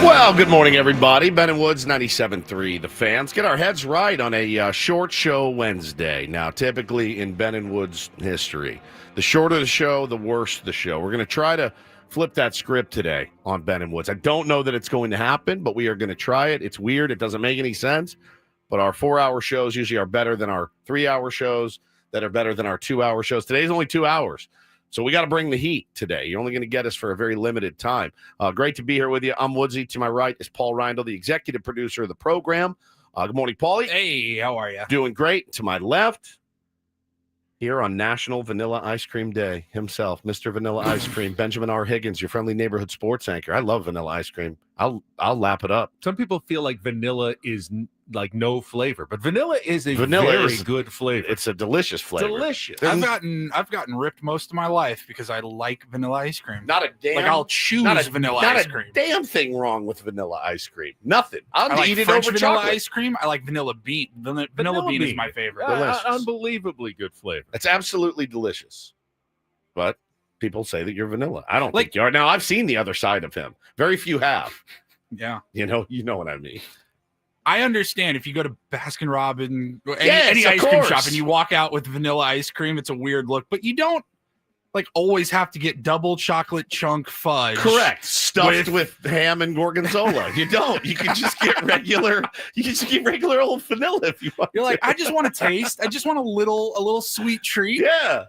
Well, good morning, everybody. Ben and Woods, 97.3, The Fans. Get our heads right on a short show Wednesday. Now, typically in Ben and Woods history, the shorter the show, the worse the show. We're going to try to flip that script today on Ben and Woods. I don't know that it's going to happen, but we are going to try it. It's weird. It doesn't make any sense. But our 4-hour shows usually are better than our 3-hour shows that are better than our 2-hour shows. Today's only 2 hours. So we got to bring the heat today. You're only going to get us for a very limited time. Great to be here with you. I'm Woodsy. To my right is Paul Reindl, the executive producer of the program. Good morning, Paulie. Hey, how are you? Doing great. To my left, here on National Vanilla Ice Cream Day, himself, Mr. Vanilla Ice Cream, Benjamin R. Higgins, your friendly neighborhood sports anchor. I love vanilla ice cream. I'll lap it up. Some people feel like vanilla is like no flavor, but vanilla is a very good flavor. It's a delicious flavor. Delicious. I've gotten ripped most of my life because I like vanilla ice cream. Not a damn. Like I'll choose vanilla ice cream. Not a damn thing wrong with vanilla ice cream. Nothing. I'll like eat it French over vanilla chocolate. ice cream. I like vanilla bean. Vanilla bean is my favorite. Delicious. Unbelievably good flavor. It's absolutely delicious. But people say that you're vanilla. I don't think you are. Now, I've seen the other side of him. Very few have. Yeah. You know what I mean. I understand if you go to Baskin Robbins, Yes, any of ice cream course. shop, and you walk out with vanilla ice cream, it's a weird look. But you don't always have to get double chocolate chunk fudge. Correct. Stuffed with ham and gorgonzola. You don't. You can just get regular. You can just get regular old vanilla if you want. You're like, to. I just want to taste. I just want a little sweet treat. Yeah.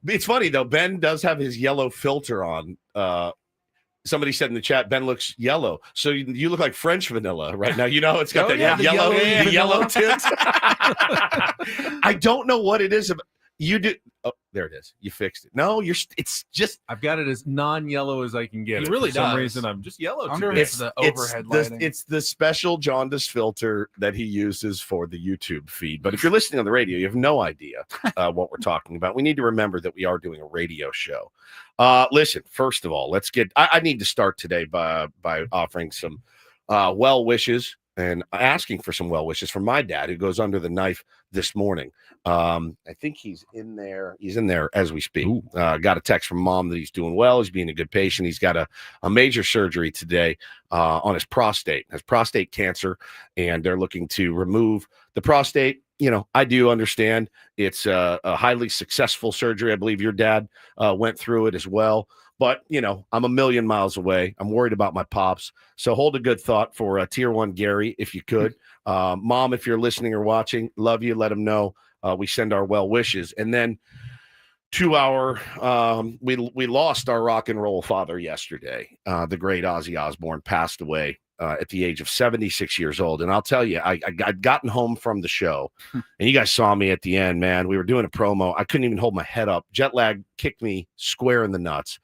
It's funny though. Ben does have his yellow filter on. Somebody said in the chat, Ben looks yellow. So you look like French vanilla right now. You know, it's got the yellow tint. I don't know what it is. You do. Oh, there it is. You fixed it. No, it's just. I've got it as non-yellow as I can get. He it. really For some does. reason, I'm just yellow. It's the overhead lighting. It's the special jaundice filter that he uses for the YouTube feed. But if you're listening on the radio, you have no idea what we're talking about. We need to remember that we are doing a radio show. Listen, first of all, let's get. I need to start today by offering some well wishes and asking for some well wishes from my dad, who goes under the knife this morning. I think he's in there. He's in there as we speak. Got a text from mom that he's doing well. He's being a good patient. He's got a major surgery today on his prostate. Has prostate cancer, and they're looking to remove the prostate. You know, I do understand it's a highly successful surgery. I believe your dad went through it as well. But, you know, I'm a million miles away. I'm worried about my pops. So hold a good thought for Tier 1 Gary, if you could. Mom, if you're listening or watching, love you. Let him know. We send our well wishes. And then to our we lost our rock and roll father yesterday. The great Ozzy Osbourne passed away at the age of 76 years old. And I'll tell you, I'd gotten home from the show, and you guys saw me at the end, man. We were doing a promo. I couldn't even hold my head up. Jet lag kicked me square in the nuts.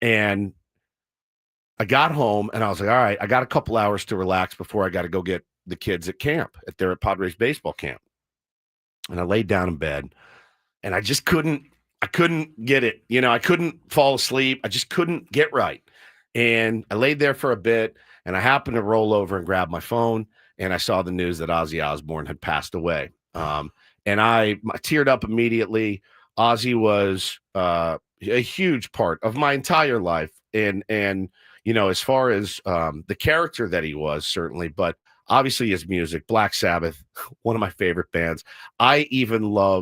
And I got home, and I was like, all right, I got a couple hours to relax before I got to go get the kids at camp, at Padres baseball camp. And I laid down in bed, and I just couldn't get it. You know, I couldn't fall asleep. I just couldn't get right. And I laid there for a bit, and I happened to roll over and grab my phone, and I saw the news that Ozzy Osbourne had passed away. And I teared up immediately. Ozzy was a huge part of my entire life. And you know, as far as the character that he was, certainly, but obviously his music, Black Sabbath, one of my favorite bands. I especially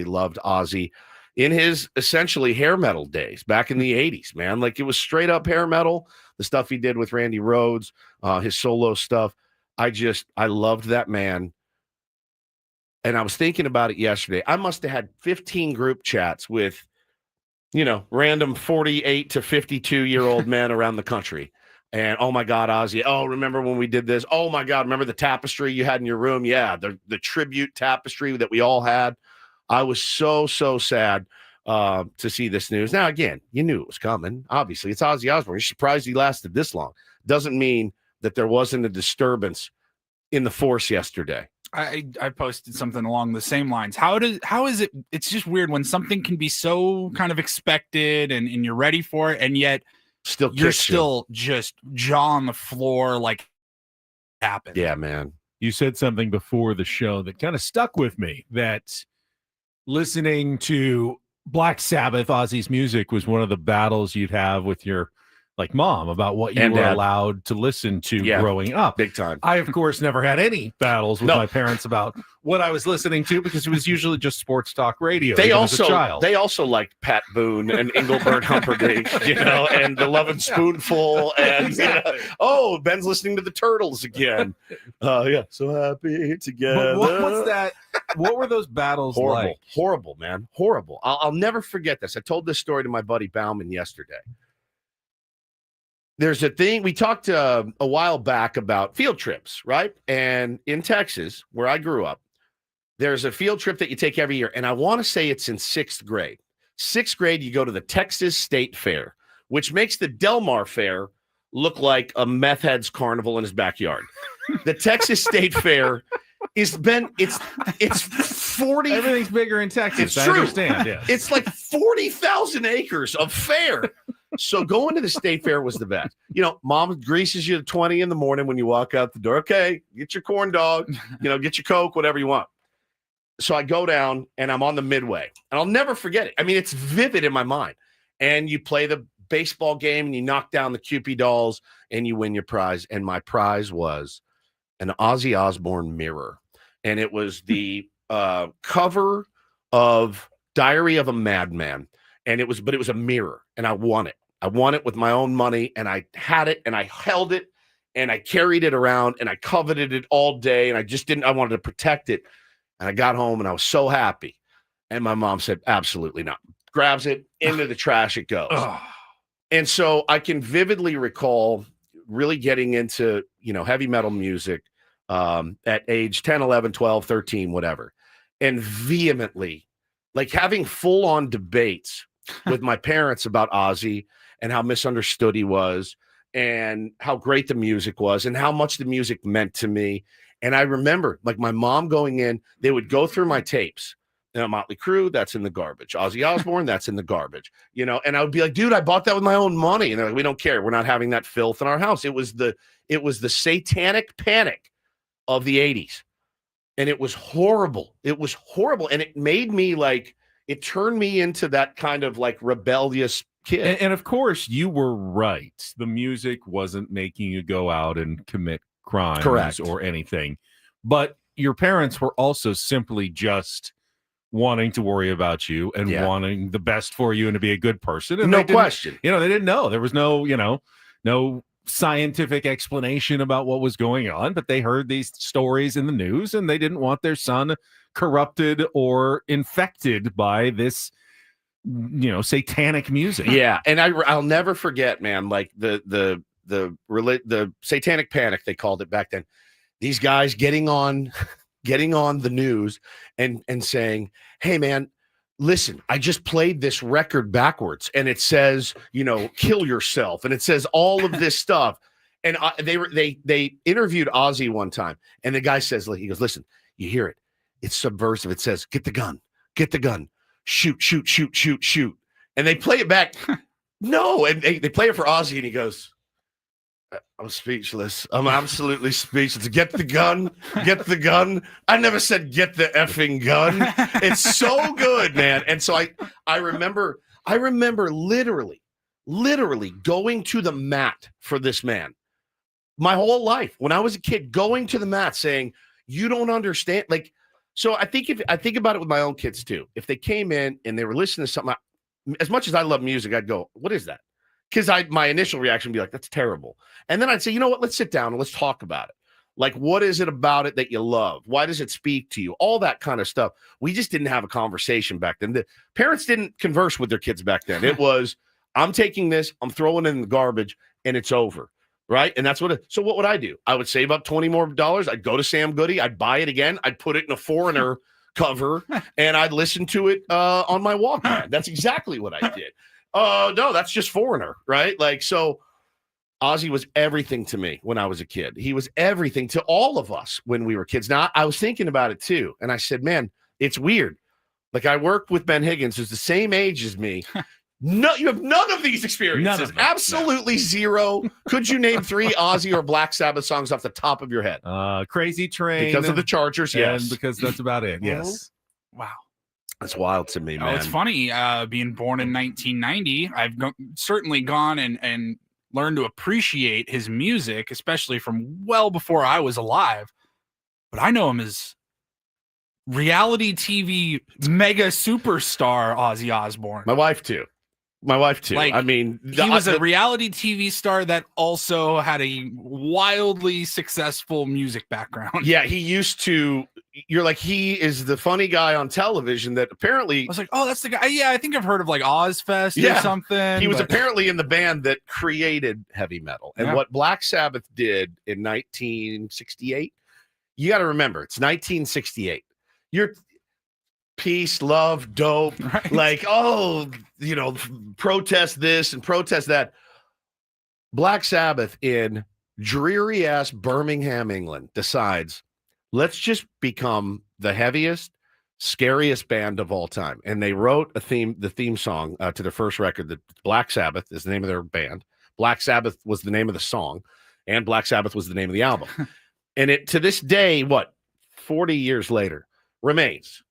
loved Ozzy in his essentially hair metal days back in the 80s, man. Like, it was straight up hair metal, the stuff he did with Randy Rhoads, his solo stuff. I loved that man. And I was thinking about it yesterday. I must have had 15 group chats with, you know, random 48 to 52-year-old men around the country. And, oh, my God, Ozzy. Oh, remember when we did this? Oh, my God, remember the tapestry you had in your room? Yeah, the tribute tapestry that we all had. I was so sad to see this news. Now, again, you knew it was coming. Obviously, it's Ozzy Osbourne. You're surprised he lasted this long. Doesn't mean that there wasn't a disturbance in the force yesterday. I posted something along the same lines. How is it? It's just weird when something can be so kind of expected and you're ready for it, and yet you're still just jaw on the floor like happened. Yeah, man. You said something before the show that kind of stuck with me, that listening to Black Sabbath, Ozzy's music, was one of the battles you'd have with your like mom about what you were allowed to listen to growing up. Big time. I, of course, never had any battles with my parents about what I was listening to because it was usually just sports talk radio. They also liked Pat Boone and Engelbert Humperdinck, and the Love and Spoonful, and Ben's listening to the Turtles again. So happy together. What's that? What were those battles like? Horrible, man, horrible. I'll never forget this. I told this story to my buddy Bauman yesterday. There's a thing we talked a while back about field trips, right? And in Texas, where I grew up, there's a field trip that you take every year. And I want to say it's in 6th grade. 6th grade, you go to the Texas State Fair, which makes the Del Mar Fair look like a meth head's carnival in his backyard. The Texas State Fair it's 40. Everything's bigger in Texas. It's true. I understand. Yeah. It's like 40,000 acres of fair. So going to the state fair was the best. Mom greases you at 20 in the morning when you walk out the door. Okay, get your corn dog, get your Coke, whatever you want. So I go down and I'm on the midway. And I'll never forget it. I mean, it's vivid in my mind. And you play the baseball game and you knock down the Cupid dolls and you win your prize. And my prize was an Ozzy Osbourne mirror. And it was the cover of Diary of a Madman. And it was a mirror. And I won it. I won it with my own money, and I had it, and I held it, and I carried it around, and I coveted it all day, and I wanted to protect it. And I got home, and I was so happy. And my mom said, absolutely not. Grabs it, into the trash it goes. And so I can vividly recall really getting into, heavy metal music at age 10, 11, 12, 13, whatever. And vehemently, like having full-on debates with my parents about Ozzy and how misunderstood he was and how great the music was and how much the music meant to me. And I remember like my mom going in, they would go through my tapes. Motley Crue, that's in the garbage. Ozzy Osbourne, that's in the garbage. And I would be like, dude, I bought that with my own money. And they're like, we don't care. We're not having that filth in our house. It was the satanic panic of the 80s. And it was horrible. It was horrible. And it made me it turned me into that kind of rebellious kid. And of course, you were right. The music wasn't making you go out and commit crimes or anything. But your parents were also simply just wanting to worry about you and wanting the best for you and to be a good person. And no question. They didn't know. There was no scientific explanation about what was going on, but they heard these stories in the news and they didn't want their son corrupted or infected by this satanic music. Yeah. And I'll never forget, man, like the satanic panic, they called it back then. These guys getting on the news and saying, hey man, listen, I just played this record backwards and it says, kill yourself. And it says all of this stuff. And they interviewed Ozzy one time. And the guy says, he goes, listen, you hear it. It's subversive. It says, get the gun, shoot. And they play it back. No. And they play it for Ozzy and he goes, I'm speechless. I'm absolutely speechless. Get the gun. I never said get the effing gun. It's so good, man. And so I remember literally going to the mat for this man. My whole life, when I was a kid, going to the mat saying, you don't understand. So I think about it with my own kids too. If they came in and they were listening to something, as much as I love music, I'd go, what is that? Because my initial reaction would be like, that's terrible. And then I'd say, you know what? Let's sit down and let's talk about it. Like, what is it about it that you love? Why does it speak to you? All that kind of stuff. We just didn't have a conversation back then. The parents didn't converse with their kids back then. It was, I'm taking this, I'm throwing it in the garbage, and it's over. Right? And that's so what would I do? I would save up $20 more. I'd go to Sam Goody. I'd buy it again. I'd put it in a Foreigner cover, and I'd listen to it on my Walkman. That's exactly what I did. No, that's just Foreigner, right? So Ozzy was everything to me when I was a kid. He was everything to all of us when we were kids. Now, I was thinking about it too, and I said, man, it's weird. I worked with Ben Higgins, who's the same age as me. No, you have none of these experiences. Absolutely zero. Could you name 3 Ozzy or Black Sabbath songs off the top of your head? Crazy Train. Because of the Chargers, yes. And because that's about it, yes. Wow. That's wild to me, man. It's funny, being born in 1990, I've certainly gone and learned to appreciate his music, especially from well before I was alive. But I know him as reality TV mega superstar Ozzy Osbourne. My wife too. Like, I mean, he was a reality TV star that also had a wildly successful music background. Yeah, he used to. You're like, he is the funny guy on television that apparently. I was like, oh, that's the guy. Yeah, I think I've heard of like Ozfest or something. He was apparently in the band that created heavy metal. And what Black Sabbath did in 1968, you got to remember, it's 1968. You're peace, love, dope, right. Like, oh, protest this and protest that. Black Sabbath in dreary ass Birmingham, England decides, let's just become the heaviest, scariest band of all time. And they wrote the theme song to their first record. That Black Sabbath is the name of their band. Black Sabbath was the name of the song, and Black Sabbath was the name of the album. And it, to this day, 40 years later, remains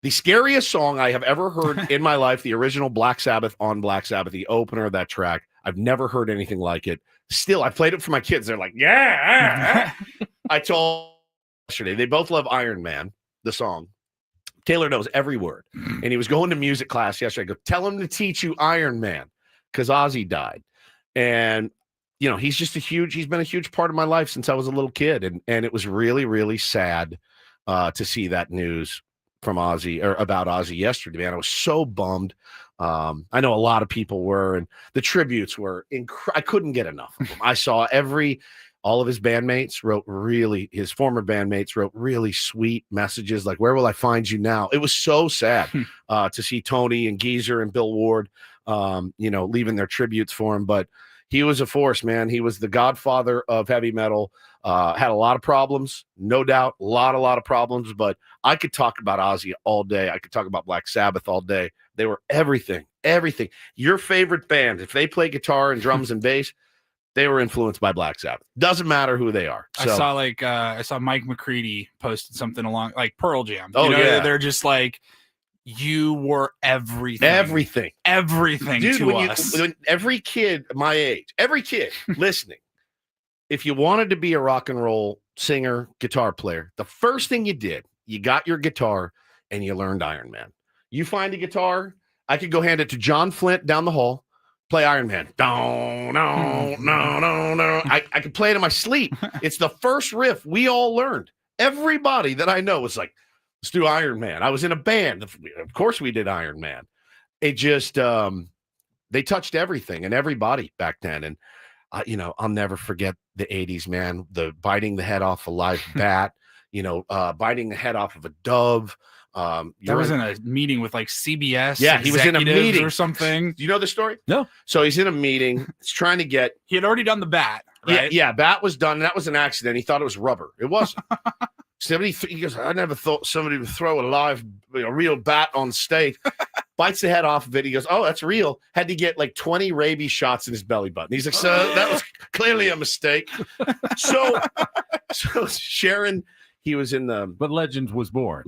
the scariest song I have ever heard in my life. The original Black Sabbath on Black Sabbath, the opener of that track. I've never heard anything like it. Still, I played it for my kids. They're like, yeah. I told yesterday, they both love Iron Man, the song. Taylor knows every word. And he was going to music class yesterday. I go, tell him to teach you Iron Man, because Ozzy died. And, he's been a huge part of my life since I was a little kid. And it was really, really sad to see that news from Ozzy, or about Ozzy yesterday, man. I was so bummed. I know a lot of people were, and the tributes were I couldn't get enough of them. I saw all of his bandmates his former bandmates wrote really sweet messages like, where will I find you now? It was so sad to see Tony and Geezer and Bill Ward, leaving their tributes for him. But he was a force, man. He was the godfather of heavy metal. Had a lot of problems, no doubt, a lot of problems, but I could talk about Ozzy all day. I could talk about Black Sabbath all day. They were everything. Your favorite band, if they play guitar and drums and bass, they were influenced by Black Sabbath. Doesn't matter who they are. So, I saw Mike McCready posted something along like Pearl Jam. Yeah. They're just like, you were everything dude, to us. When every kid my age, every kid listening, if you wanted to be a rock and roll singer, guitar player, the first thing you did, you got your guitar and you learned Iron Man. You find a guitar, I could go hand it to John Flint down the hall, play Iron Man. No. I could play it in my sleep. It's the first riff we all learned. Everybody that I know was like, let's do Iron Man. I was in a band. Of course we did Iron Man. It just, they touched everything and everybody back then. And, I'll never forget the 80s, man. The biting the head off a live bat, biting the head off of a dove. That was in a meeting with like CBS. Yeah, he was in a meeting or something. Do you know the story? No. So he's in a meeting. He's trying to get. He had already done the bat. Right? Yeah, bat was done. That was an accident. He thought it was rubber. It wasn't. He goes, I never thought somebody would throw a real bat on stage. Bites the head off of it. He goes, oh, that's real. Had to get like 20 rabies shots in his belly button. He's like, so that was clearly a mistake. So Sharon, he was in the. But Legend was born.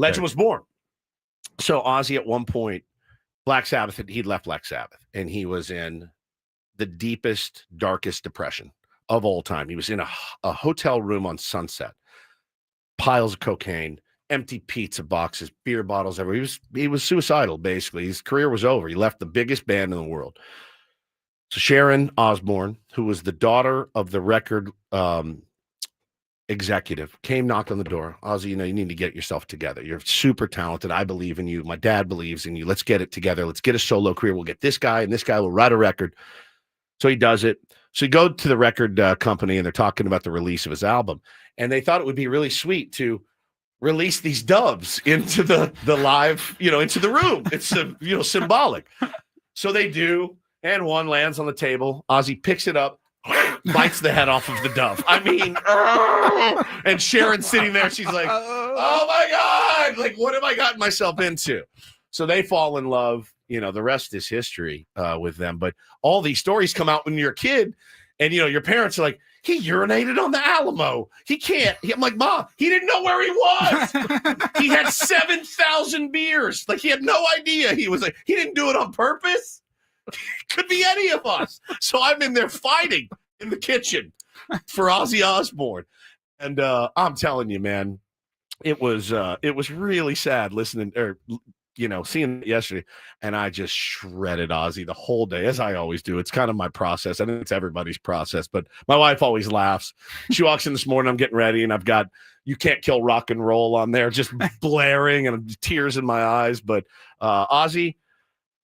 So Ozzy at one point, Black Sabbath, he'd left Black Sabbath, and he was in the deepest, darkest depression of all time. He was in a hotel room on Sunset. Piles of cocaine, empty pizza boxes, beer bottles everywhere. He was suicidal, basically. His career was over. He left the biggest band in the world. So Sharon Osbourne, who was the daughter of the record executive, came, knocked on the door. Ozzy, you need to get yourself together. You're super talented. I believe in you. My dad believes in you. Let's get it together. Let's get a solo career. We'll get this guy, and this guy will write a record. So he does it. So you go to the record company, and they're talking about the release of his album. And they thought it would be really sweet to release these doves into the live, into the room. It's symbolic. So they do, and one lands on the table. Ozzy picks it up, bites the head off of the dove. I mean, and Sharon's sitting there. She's like, oh my God, like, what have I gotten myself into? So they fall in love. The rest is history with them. But all these stories come out when you're a kid, and, your parents are like, he urinated on the Alamo. He can't. I'm like, Mom, he didn't know where he was. He had 7,000 beers. Like, he had no idea. He didn't do it on purpose. Could be any of us. So I'm in there fighting. in the kitchen for Ozzy Osbourne. And I'm telling you, man, it was really sad listening or seeing it yesterday, and I just shredded Ozzy the whole day, as I always do. It's kind of my process. I think it's everybody's process, but my wife always laughs. She walks in this morning, I'm getting ready, and I've got "You Can't Kill Rock and Roll" on there, just blaring, and tears in my eyes. But Ozzy,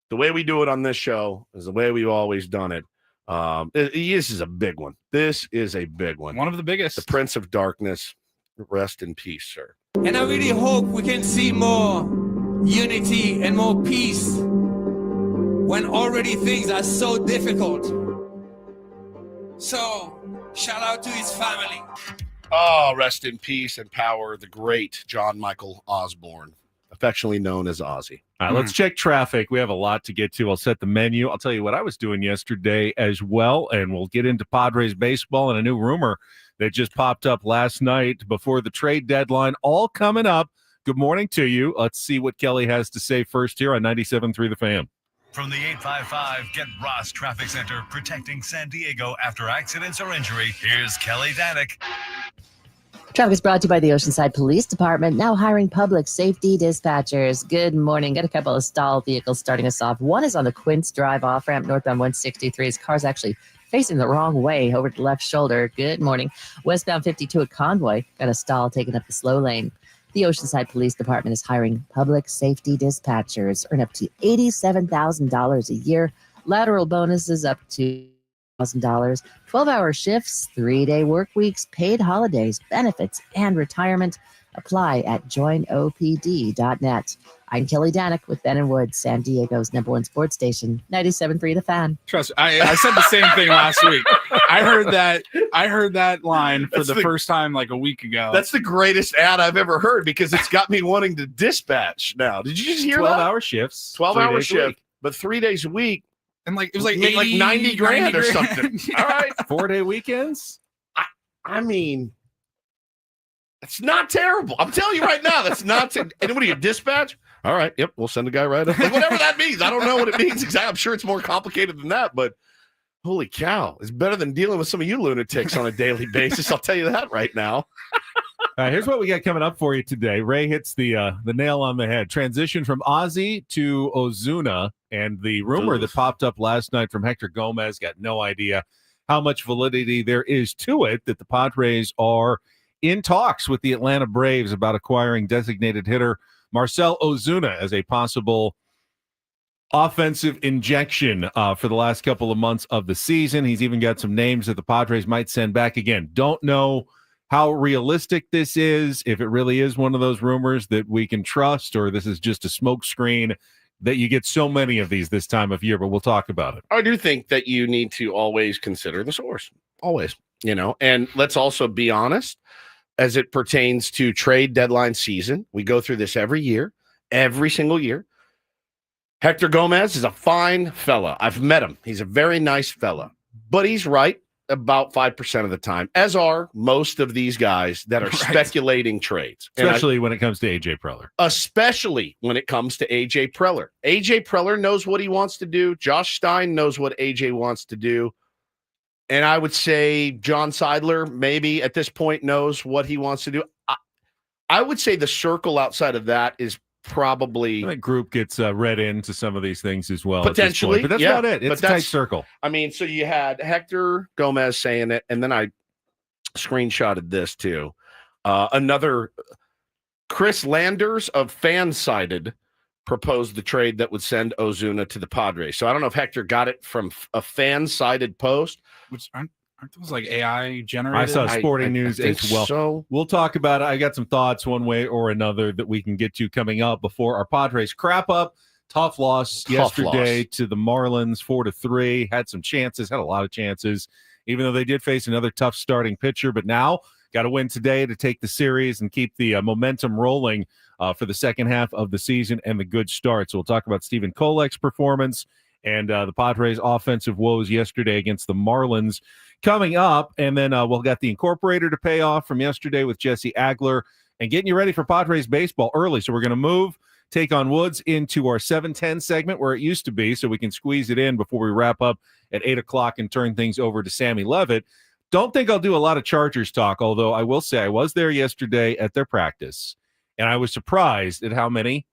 the way we do it on this show is the way we've always done it. This is a big one. This is a big one. One of the biggest. The Prince of Darkness. Rest in peace, sir. And I really hope we can see more unity and more peace when already things are so difficult. So, shout out to his family. Oh, rest in peace and power, the great John Michael Osbourne, affectionately known as Ozzy. All right, let's check traffic. We have a lot to get to. I'll set the menu. I'll tell you what I was doing yesterday as well, and we'll get into Padres baseball and a new rumor that just popped up last night before the trade deadline, all coming up. Good morning to you. Let's see what Kelly has to say first here on 97.3 The Fan. From the 855 Get Ross Traffic Center, protecting San Diego after accidents or injury, here's Kelly Danek. Traffic is brought to you by the Oceanside Police Department, now hiring public safety dispatchers. Good morning. Got a couple of stalled vehicles starting us off. One is on the Quince Drive off-ramp northbound 163. His car's actually facing the wrong way over the left shoulder. Good morning. Westbound 52 at Convoy. Got a stall taking up the slow lane. The Oceanside Police Department is hiring public safety dispatchers. Earn up to $87,000 a year. Lateral bonuses up to $1,000. 12-hour shifts, 3-day work weeks, paid holidays, benefits, and retirement. Apply at joinopd.net. I'm Kelly Danek with Ben & Wood, San Diego's #1 sports station, 97.3 The Fan. Trust me, I said the same thing last week. I heard that line for the first time like a week ago. That's the greatest ad I've ever heard because it's got me wanting to dispatch now. Did you just hear 12-hour shifts. 12-hour shift, but 3 days a week. And like it was like 90 grand or something. Yeah. All right. 4-day weekends? I mean, it's not terrible. I'm telling you right now, that's not and what do you dispatch? All right, yep, we'll send a guy right up. Like, whatever that means. I don't know what it means exactly. I'm sure it's more complicated than that, but holy cow, it's better than dealing with some of you lunatics on a daily basis. I'll tell you that right now. All right, here's what we got coming up for you today. Ray hits the nail on the head. Transition from Ozzy to Ozuna, and the rumor that popped up last night from Hector Gomez, got no idea how much validity there is to it, that the Padres are in talks with the Atlanta Braves about acquiring designated hitter Marcell Ozuna as a possible offensive injection for the last couple of months of the season. He's even got some names that the Padres might send back. Again, don't know how realistic this is, if it really is one of those rumors that we can trust, or this is just a smokescreen that you get so many of these this time of year, but we'll talk about it. I do think that you need to always consider the source, always, and let's also be honest. As it pertains to trade deadline season, we go through this every year, every single year. Hector Gomez is a fine fella. I've met him. He's a very nice fella, but he's right about 5% of the time, as are most of these guys that are speculating trades. Especially when it comes to A.J. Preller. Especially when it comes to A.J. Preller. A.J. Preller knows what he wants to do. Josh Stein knows what A.J. wants to do. And I would say John Seidler maybe at this point knows what he wants to do. I would say the circle outside of that is probably... That group gets read into some of these things as well. Potentially. But that's about it. It's a tight circle. I mean, so you had Hector Gomez saying it, and then I screenshotted this too. Another Chris Landers of Fansided proposed the trade that would send Ozuna to the Padres. So I don't know if Hector got it from a fan-sided post. Which aren't those like AI generated? I saw Sporting News as well. So. We'll talk about it. I got some thoughts one way or another that we can get to coming up before our Padres crap up. Tough loss yesterday to the Marlins, 4-3. Had some chances, had a lot of chances, even though they did face another tough starting pitcher. But now got to win today to take the series and keep the momentum rolling for the second half of the season and the good start. So we'll talk about Stephen Kolek's performance and the Padres' offensive woes yesterday against the Marlins coming up. And then we'll get the Incorporator to pay off from yesterday with Jesse Agler and getting you ready for Padres baseball early. So we're going to move take on Woods into our 7:10 segment where it used to be, so we can squeeze it in before we wrap up at 8 o'clock and turn things over to Sammy Levitt. Don't think I'll do a lot of Chargers talk, although I will say I was there yesterday at their practice, and I was surprised at how many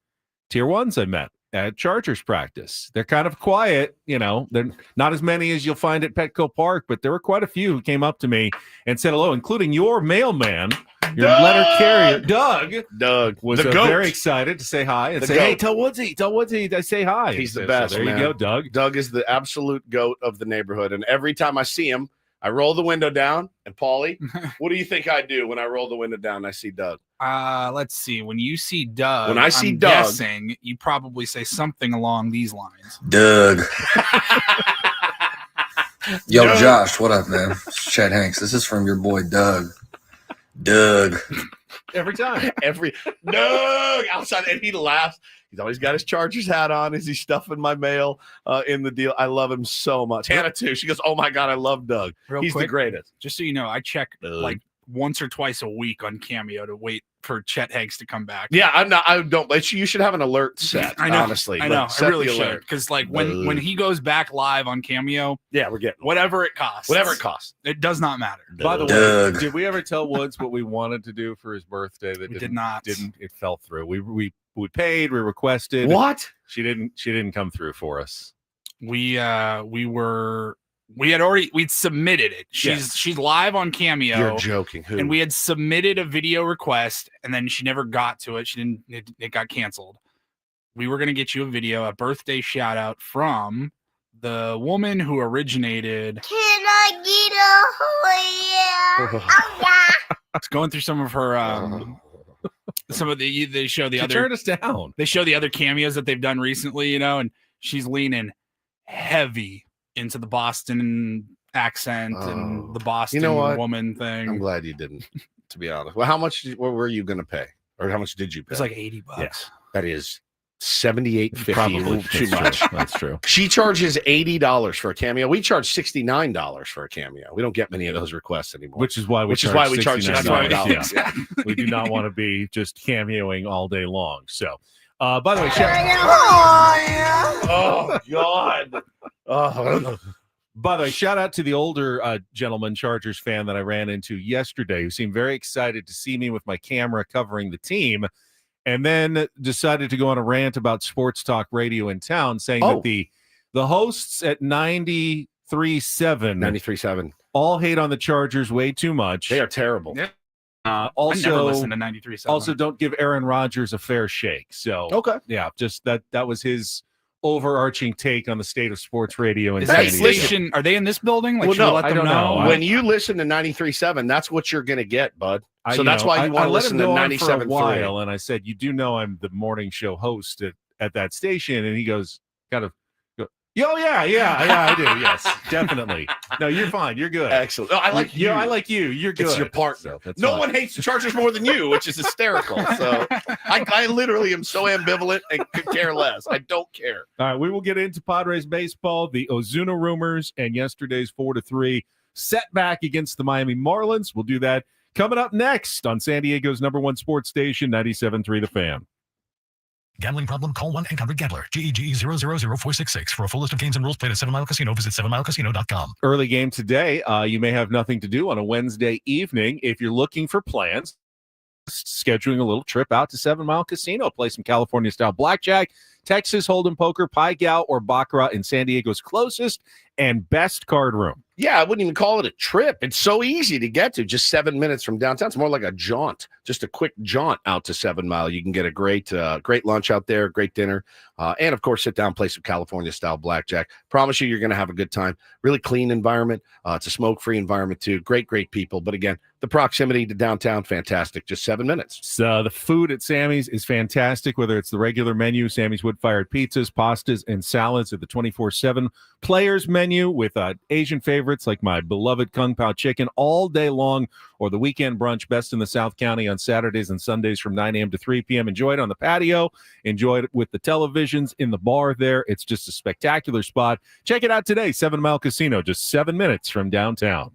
Tier 1s I met at Chargers practice. They're kind of quiet, you know. They're not as many as you'll find at Petco Park, but there were quite a few who came up to me and said hello, including your mailman, your letter carrier, Doug. Doug was very excited to say hi and say, hey, tell Woodsy I say hi. He's the best, so there man. You go, Doug. Doug is the absolute goat of the neighborhood, and every time I see him, I roll the window down, and Paulie, what do you think I do when I roll the window down and I see Doug? Let's see. When you see Doug, when I see I'm Doug, guessing you probably say something along these lines. Doug. Yo, Doug. Josh, what up, man? It's Chad Hanks. This is from your boy Doug. Doug. Every time. Doug outside, and he laughs. He's always got his Chargers hat on as he's stuffing my mail in the deal. I love him so much. Hannah, too. She goes, oh, my God, I love Doug. He's the greatest. Just so you know, I check like once or twice a week on Cameo to wait for Chet Hanks to come back. Yeah, I don't. But you should have an alert set, I know, honestly. I know. I really should. Alert. Because like when he goes back live on Cameo, yeah, we're getting whatever it costs. Whatever it costs. It does not matter. By the Doug. way, did we ever tell Woods what we wanted to do for his birthday? That We did not. It fell through. We paid, we requested. What? She didn't come through for us. We'd submitted it. She's live on Cameo. You're joking. Who? And we had submitted a video request, and then she never got to it. It got canceled. We were gonna get you a video, a birthday shout out from the woman who originated. Can I get a oh yeah? Oh yeah. It's going through some of her some of they show the She other turned us down. They show the other cameos that they've done recently, you know, and she's leaning heavy into the Boston accent and the Boston woman thing. I'm glad you didn't, to be honest. Well, what were you going to pay? Or how much did you pay? It's like $80. Yeah, that is $78.50. Probably too much. That's true. She charges $80 for a cameo. We charge $69 for a cameo. We don't get many of those requests anymore. Which is why we charge $69. Yeah. We do not want to be just cameoing all day long. So, by the way, oh God. By the way, shout out to the older gentleman Chargers fan that I ran into yesterday who seemed very excited to see me with my camera covering the team, and then decided to go on a rant about sports talk radio in town, saying that the hosts at 93.7 all hate on the Chargers way too much. They are terrible. Yeah. Also, I never listened to 93.7. Also, don't give Aaron Rodgers a fair shake. So, yeah, just that was his overarching take on the state of sports radio. Is that station? Are they in this building? Like, well, no, I don't know. When you listen to 93.7, that's what you're going to get, bud. So that's why you want to listen to 97.3. While, and I said, you do know I'm the morning show host at that station, and he goes, kind of. Oh yeah, I do. Yes, definitely. No, you're fine. You're good. Excellent. No, I like you. I like you. You're good. It's your partner. So no one hates the Chargers more than you, which is hysterical. So I literally am so ambivalent and could care less. I don't care. All right, we will get into Padres baseball, the Ozuna rumors, and yesterday's 4-3 setback against the Miami Marlins. We'll do that coming up next on San Diego's #1 sports station, 97.3 The Fan. Gambling problem? Call 1-800-GAMBLER. GEGE 000-466. For a full list of games and rules, play at 7 Mile Casino. Visit 7milecasino.com. Early game today. You may have nothing to do on a Wednesday evening. If you're looking for plans, scheduling a little trip out to 7 Mile Casino. Play some California-style blackjack, Texas Hold'em poker, Pai Gow, or Baccarat in San Diego's closest and best card room. Yeah, I wouldn't even call it a trip. It's so easy to get to, just 7 minutes from downtown. It's more like a jaunt, just a quick jaunt out to 7 Mile. You can get a great lunch out there, great dinner, and, of course, sit down, play some California-style blackjack. Promise you, you're going to have a good time. Really clean environment. It's a smoke-free environment, too. Great people. But, again, the proximity to downtown, fantastic. Just 7 minutes. So the food at Sammy's is fantastic, whether it's the regular menu, Sammy's wood-fired pizzas, pastas, and salads, at the 24/7 players menu with Asian favorites like my beloved Kung Pao chicken all day long, or the weekend brunch, best in the South County on Saturdays and Sundays from 9 a.m. to 3 p.m. Enjoy it on the patio. Enjoy it with the televisions in the bar there. It's just a spectacular spot. Check it out today, 7 Mile Casino, just 7 minutes from downtown.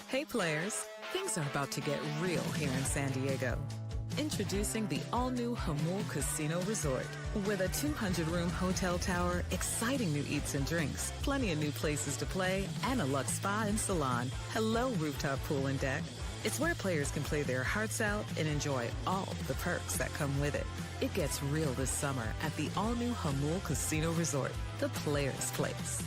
Hey players, things are about to get real here in San Diego. Introducing the all-new Hamul Casino Resort. With a 200-room hotel tower, exciting new eats and drinks, plenty of new places to play, and a luxe spa and salon. Hello, rooftop pool and deck. It's where players can play their hearts out and enjoy all the perks that come with it. It gets real this summer at the all-new Hamul Casino Resort, the players' place.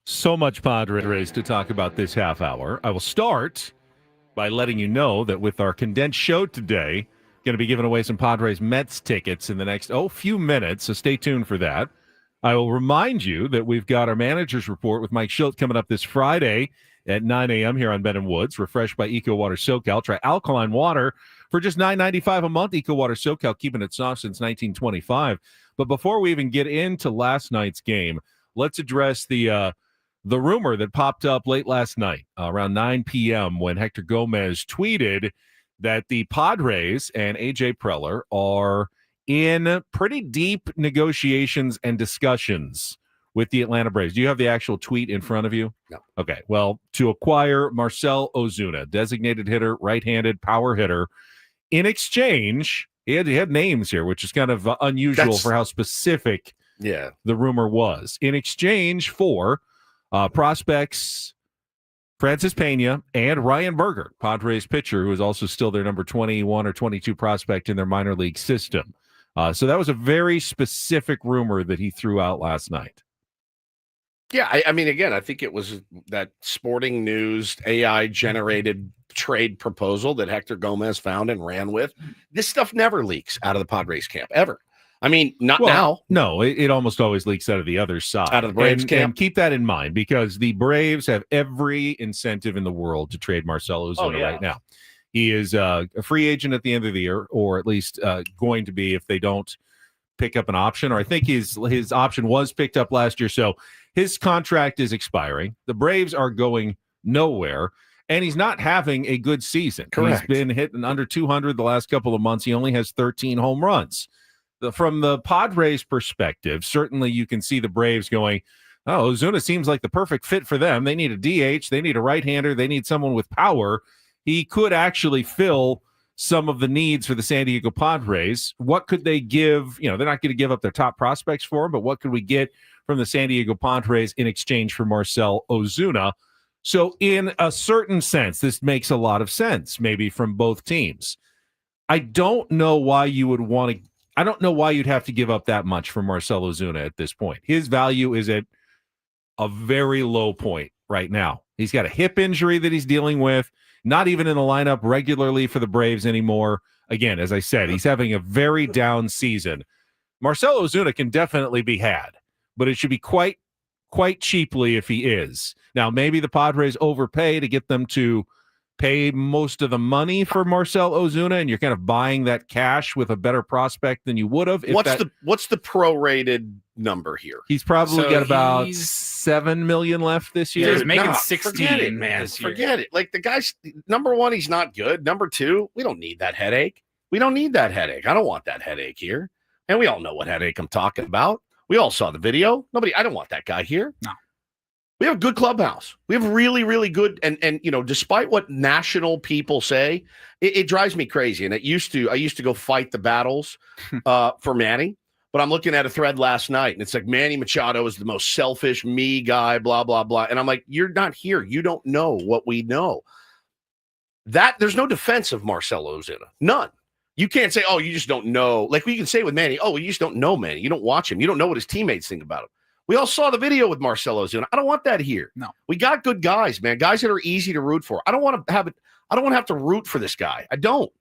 So much Padres to talk about this half hour. I will start by letting you know that with our condensed show today, going to be giving away some Padres Mets tickets in the next few minutes, so stay tuned for that. I will remind you that we've got our manager's report with Mike Schultz coming up this Friday at 9 a.m. here on Ben and Woods, refreshed by Eco Water SoCal. Try alkaline water for just $9.95 a month. Eco Water SoCal, keeping it soft since 1925. But before we even get into last night's game, let's address the rumor that popped up late last night around 9 p.m. when Hector Gomez tweeted that the Padres and A.J. Preller are in pretty deep negotiations and discussions with the Atlanta Braves. Do you have the actual tweet in front of you? No. Okay. Well, to acquire Marcell Ozuna, designated hitter, right-handed power hitter, in exchange, he had names here, which is kind of unusual for how specific the rumor was. In exchange for prospects Francis Pena and Ryan Berger, Padres pitcher, who is also still their number 21 or 22 prospect in their minor league system. So that was a very specific rumor that he threw out last night. Yeah, I mean, again, I think it was that Sporting News AI-generated trade proposal that Hector Gomez found and ran with. This stuff never leaks out of the Padres camp, ever. I mean, now. No, it almost always leaks out of the other side. Out of the Braves camp. And keep that in mind, because the Braves have every incentive in the world to trade Marcell Ozuna right now. He is a free agent at the end of the year, or at least going to be if they don't pick up an option, or I think his option was picked up last year. So his contract is expiring. The Braves are going nowhere, and he's not having a good season. Correct. He's been hitting under 200 the last couple of months. He only has 13 home runs. From the Padres' perspective, certainly you can see the Braves going, oh, Ozuna seems like the perfect fit for them. They need a DH. They need a right-hander. They need someone with power. He could actually fill some of the needs for the San Diego Padres. What could they give? They're not going to give up their top prospects for him, but what could we get from the San Diego Padres in exchange for Marcell Ozuna? So in a certain sense, this makes a lot of sense, maybe from both teams. I don't know why you would want to. I don't know why you'd have to give up that much for Marcell Ozuna at this point. His value is at a very low point right now. He's got a hip injury that he's dealing with, not even in the lineup regularly for the Braves anymore. Again, as I said, he's having a very down season. Marcell Ozuna can definitely be had, but it should be quite cheaply if he is. Now, maybe the Padres overpay to get them to pay most of the money for Marcell Ozuna, and you're kind of buying that cash with a better prospect than you would have. What's the prorated number here? He's probably got about $7 million left this year. He's making 16. Forget it, man. Forget it. Like, the guy's, number one, he's not good. Number two, we don't need that headache. We don't need that headache. I don't want that headache here. And we all know what headache I'm talking about. We all saw the video. I don't want that guy here. No. We have a good clubhouse. We have really, really good. And despite what national people say, it drives me crazy. And I used to go fight the battles for Manny. But I'm looking at a thread last night, and it's like Manny Machado is the most selfish me guy, blah, blah, blah. And I'm like, you're not here. You don't know what we know. There's no defense of Marcell Ozuna. None. You can't say, oh, you just don't know. Like we can say with Manny, oh, you just don't know Manny. You don't watch him. You don't know what his teammates think about him. We all saw the video with Marcell Ozuna. I don't want that here. No. We got good guys, man. Guys that are easy to root for. I don't want to have to root for this guy. I don't.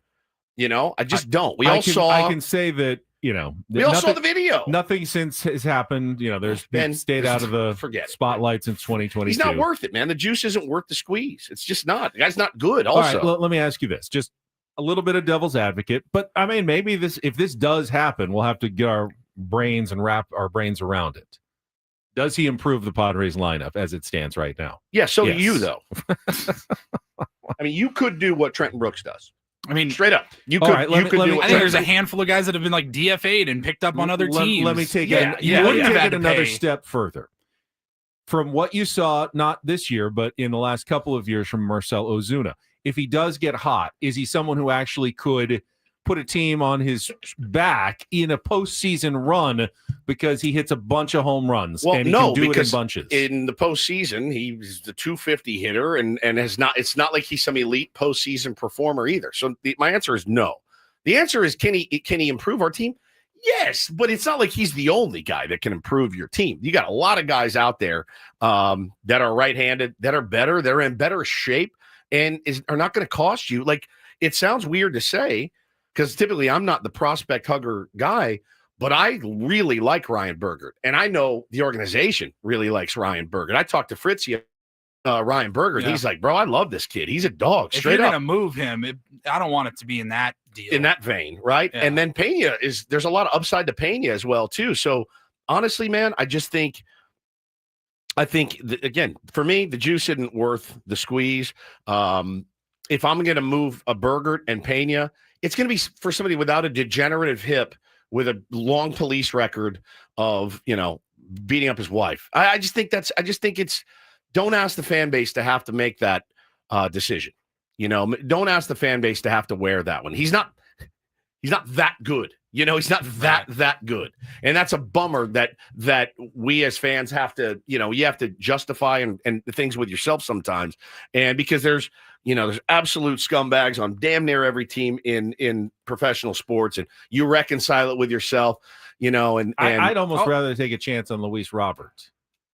I just don't. I can say that, we all saw the video. Nothing since has happened. There's been stayed out of the spotlight since 2022. He's not worth it, man. The juice isn't worth the squeeze. It's just not. The guy's not good. Also, all right, let me ask you this. Just a little bit of devil's advocate, but I mean, maybe if this does happen, we'll have to get our brains and wrap our brains around it. Does he improve the Padres lineup as it stands right now? Yeah, so do you, though. I mean, you could do what Trenton Brooks does. I mean, straight up. You could. I think there's a handful of guys that have been like DFA'd and picked up on other teams. Let me take it another step further. From what you saw, not this year, but in the last couple of years from Marcell Ozuna, if he does get hot, is he someone who actually could put a team on his back in a postseason run because he hits a bunch of home runs and he can do it in bunches? In the postseason, he's the 250 hitter and has not. It's not like he's some elite postseason performer either. So my answer is no. The answer is can he improve our team? Yes, but it's not like he's the only guy that can improve your team. You got a lot of guys out there that are right-handed, that are better, they're in better shape, and are not going to cost you. Like, it sounds weird to say, because typically I'm not the prospect hugger guy, but I really like Ryan Bergert. And I know the organization really likes Ryan Bergert. I talked to Fritzy, Ryan Bergert. Yeah. He's like, bro, I love this kid. He's a dog. Straight up. If you're going to move him, I don't want it to be in that deal. In that vein, right? Yeah. And then Pena there's a lot of upside to Pena as well, too. So honestly, man, I think again, for me, the juice isn't worth the squeeze. If I'm going to move a Bergert and Pena, it's going to be for somebody without a degenerative hip with a long police record of, beating up his wife. I just think it's, don't ask the fan base to have to make that decision. Don't ask the fan base to have to wear that one. He's not that good. He's not that good. And that's a bummer that we as fans have to, you have to justify and things with yourself sometimes. And because there's absolute scumbags on damn near every team in professional sports, and you reconcile it with yourself, and I'd almost rather take a chance on Luis Robert.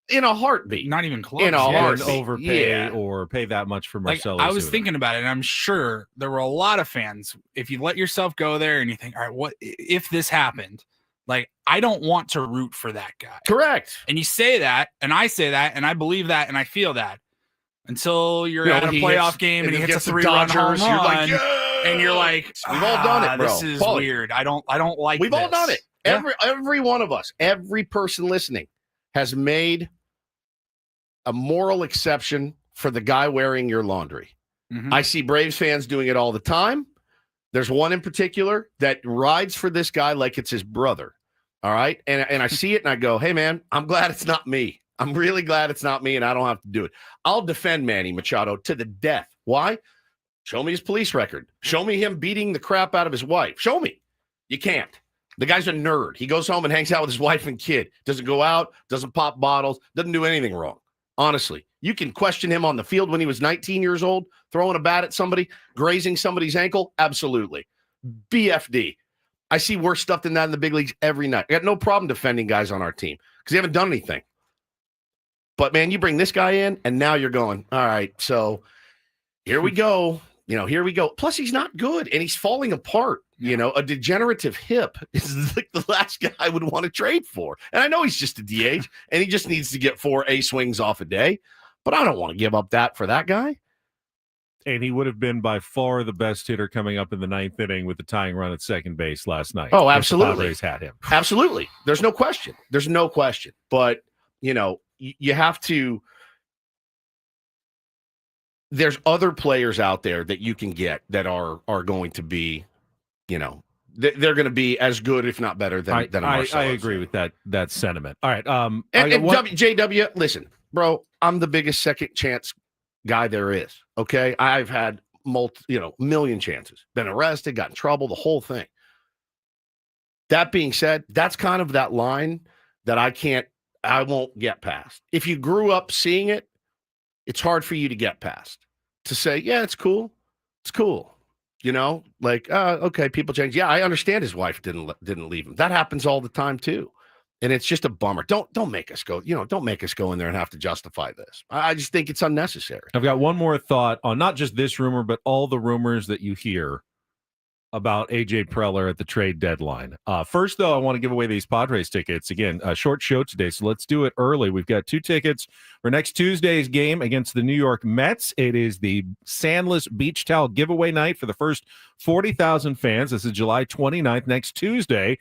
In a heartbeat. Not even close. In a heartbeat. Overpay or pay that much for Marcell Ozuna. I was thinking about it, and I'm sure there were a lot of fans. If you let yourself go there and you think, all right, what if this happened? Like, I don't want to root for that guy. Correct. And you say that, and I say that, and I believe that, and I feel that. Until you're at a playoff game and he hits a 3-run home run, and you're like, we've all done it, bro. This is weird. I don't like. We've all done it. Every one of us, every person listening has made a moral exception for the guy wearing your laundry. Mm-hmm. I see Braves fans doing it all the time. There's one in particular that rides for this guy like it's his brother. All right. And I see it and I go, hey, man, I'm glad it's not me. I'm really glad it's not me and I don't have to do it. I'll defend Manny Machado to the death. Why? Show me his police record. Show me him beating the crap out of his wife. Show me. You can't. The guy's a nerd. He goes home and hangs out with his wife and kid. Doesn't go out, doesn't pop bottles, doesn't do anything wrong. Honestly, you can question him on the field when he was 19 years old, throwing a bat at somebody, grazing somebody's ankle. Absolutely. BFD. I see worse stuff than that in the big leagues every night. I got no problem defending guys on our team because they haven't done anything. But, man, you bring this guy in, and now you're going, all right, so here we go. Here we go. Plus, he's not good, and he's falling apart. A degenerative hip is like the last guy I would want to trade for. And I know he's just a DH, and he just needs to get 4 A swings off a day. But I don't want to give up that for that guy. And he would have been by far the best hitter coming up in the 9th inning with the tying run at second base last night. Oh, absolutely. The Padres had him. Absolutely. There's no question. But, you have to – there's other players out there that you can get that are going to be, they're going to be as good, if not better, than a Marcelo. I agree with that sentiment. All right. And JW, listen, bro, I'm the biggest second chance guy there is. Okay. I've had million chances, been arrested, got in trouble, the whole thing. That being said, that's kind of that line that I won't get past. If you grew up seeing it, it's hard for you to get past. To say, yeah, it's cool. It's cool. Okay, people change. Yeah, I understand his wife didn't leave him. That happens all the time too. And it's just a bummer. Don't make us go, don't make us go in there and have to justify this. I just think it's unnecessary. I've got one more thought on not just this rumor, but all the rumors that you hear about AJ Preller at the trade deadline. First, though, I want to give away these Padres tickets. Again, a short show today, so let's do it early. We've got 2 tickets for next Tuesday's game against the New York Mets. It is the Sandless Beach Towel giveaway night for the first 40,000 fans. This is July 29th, next Tuesday.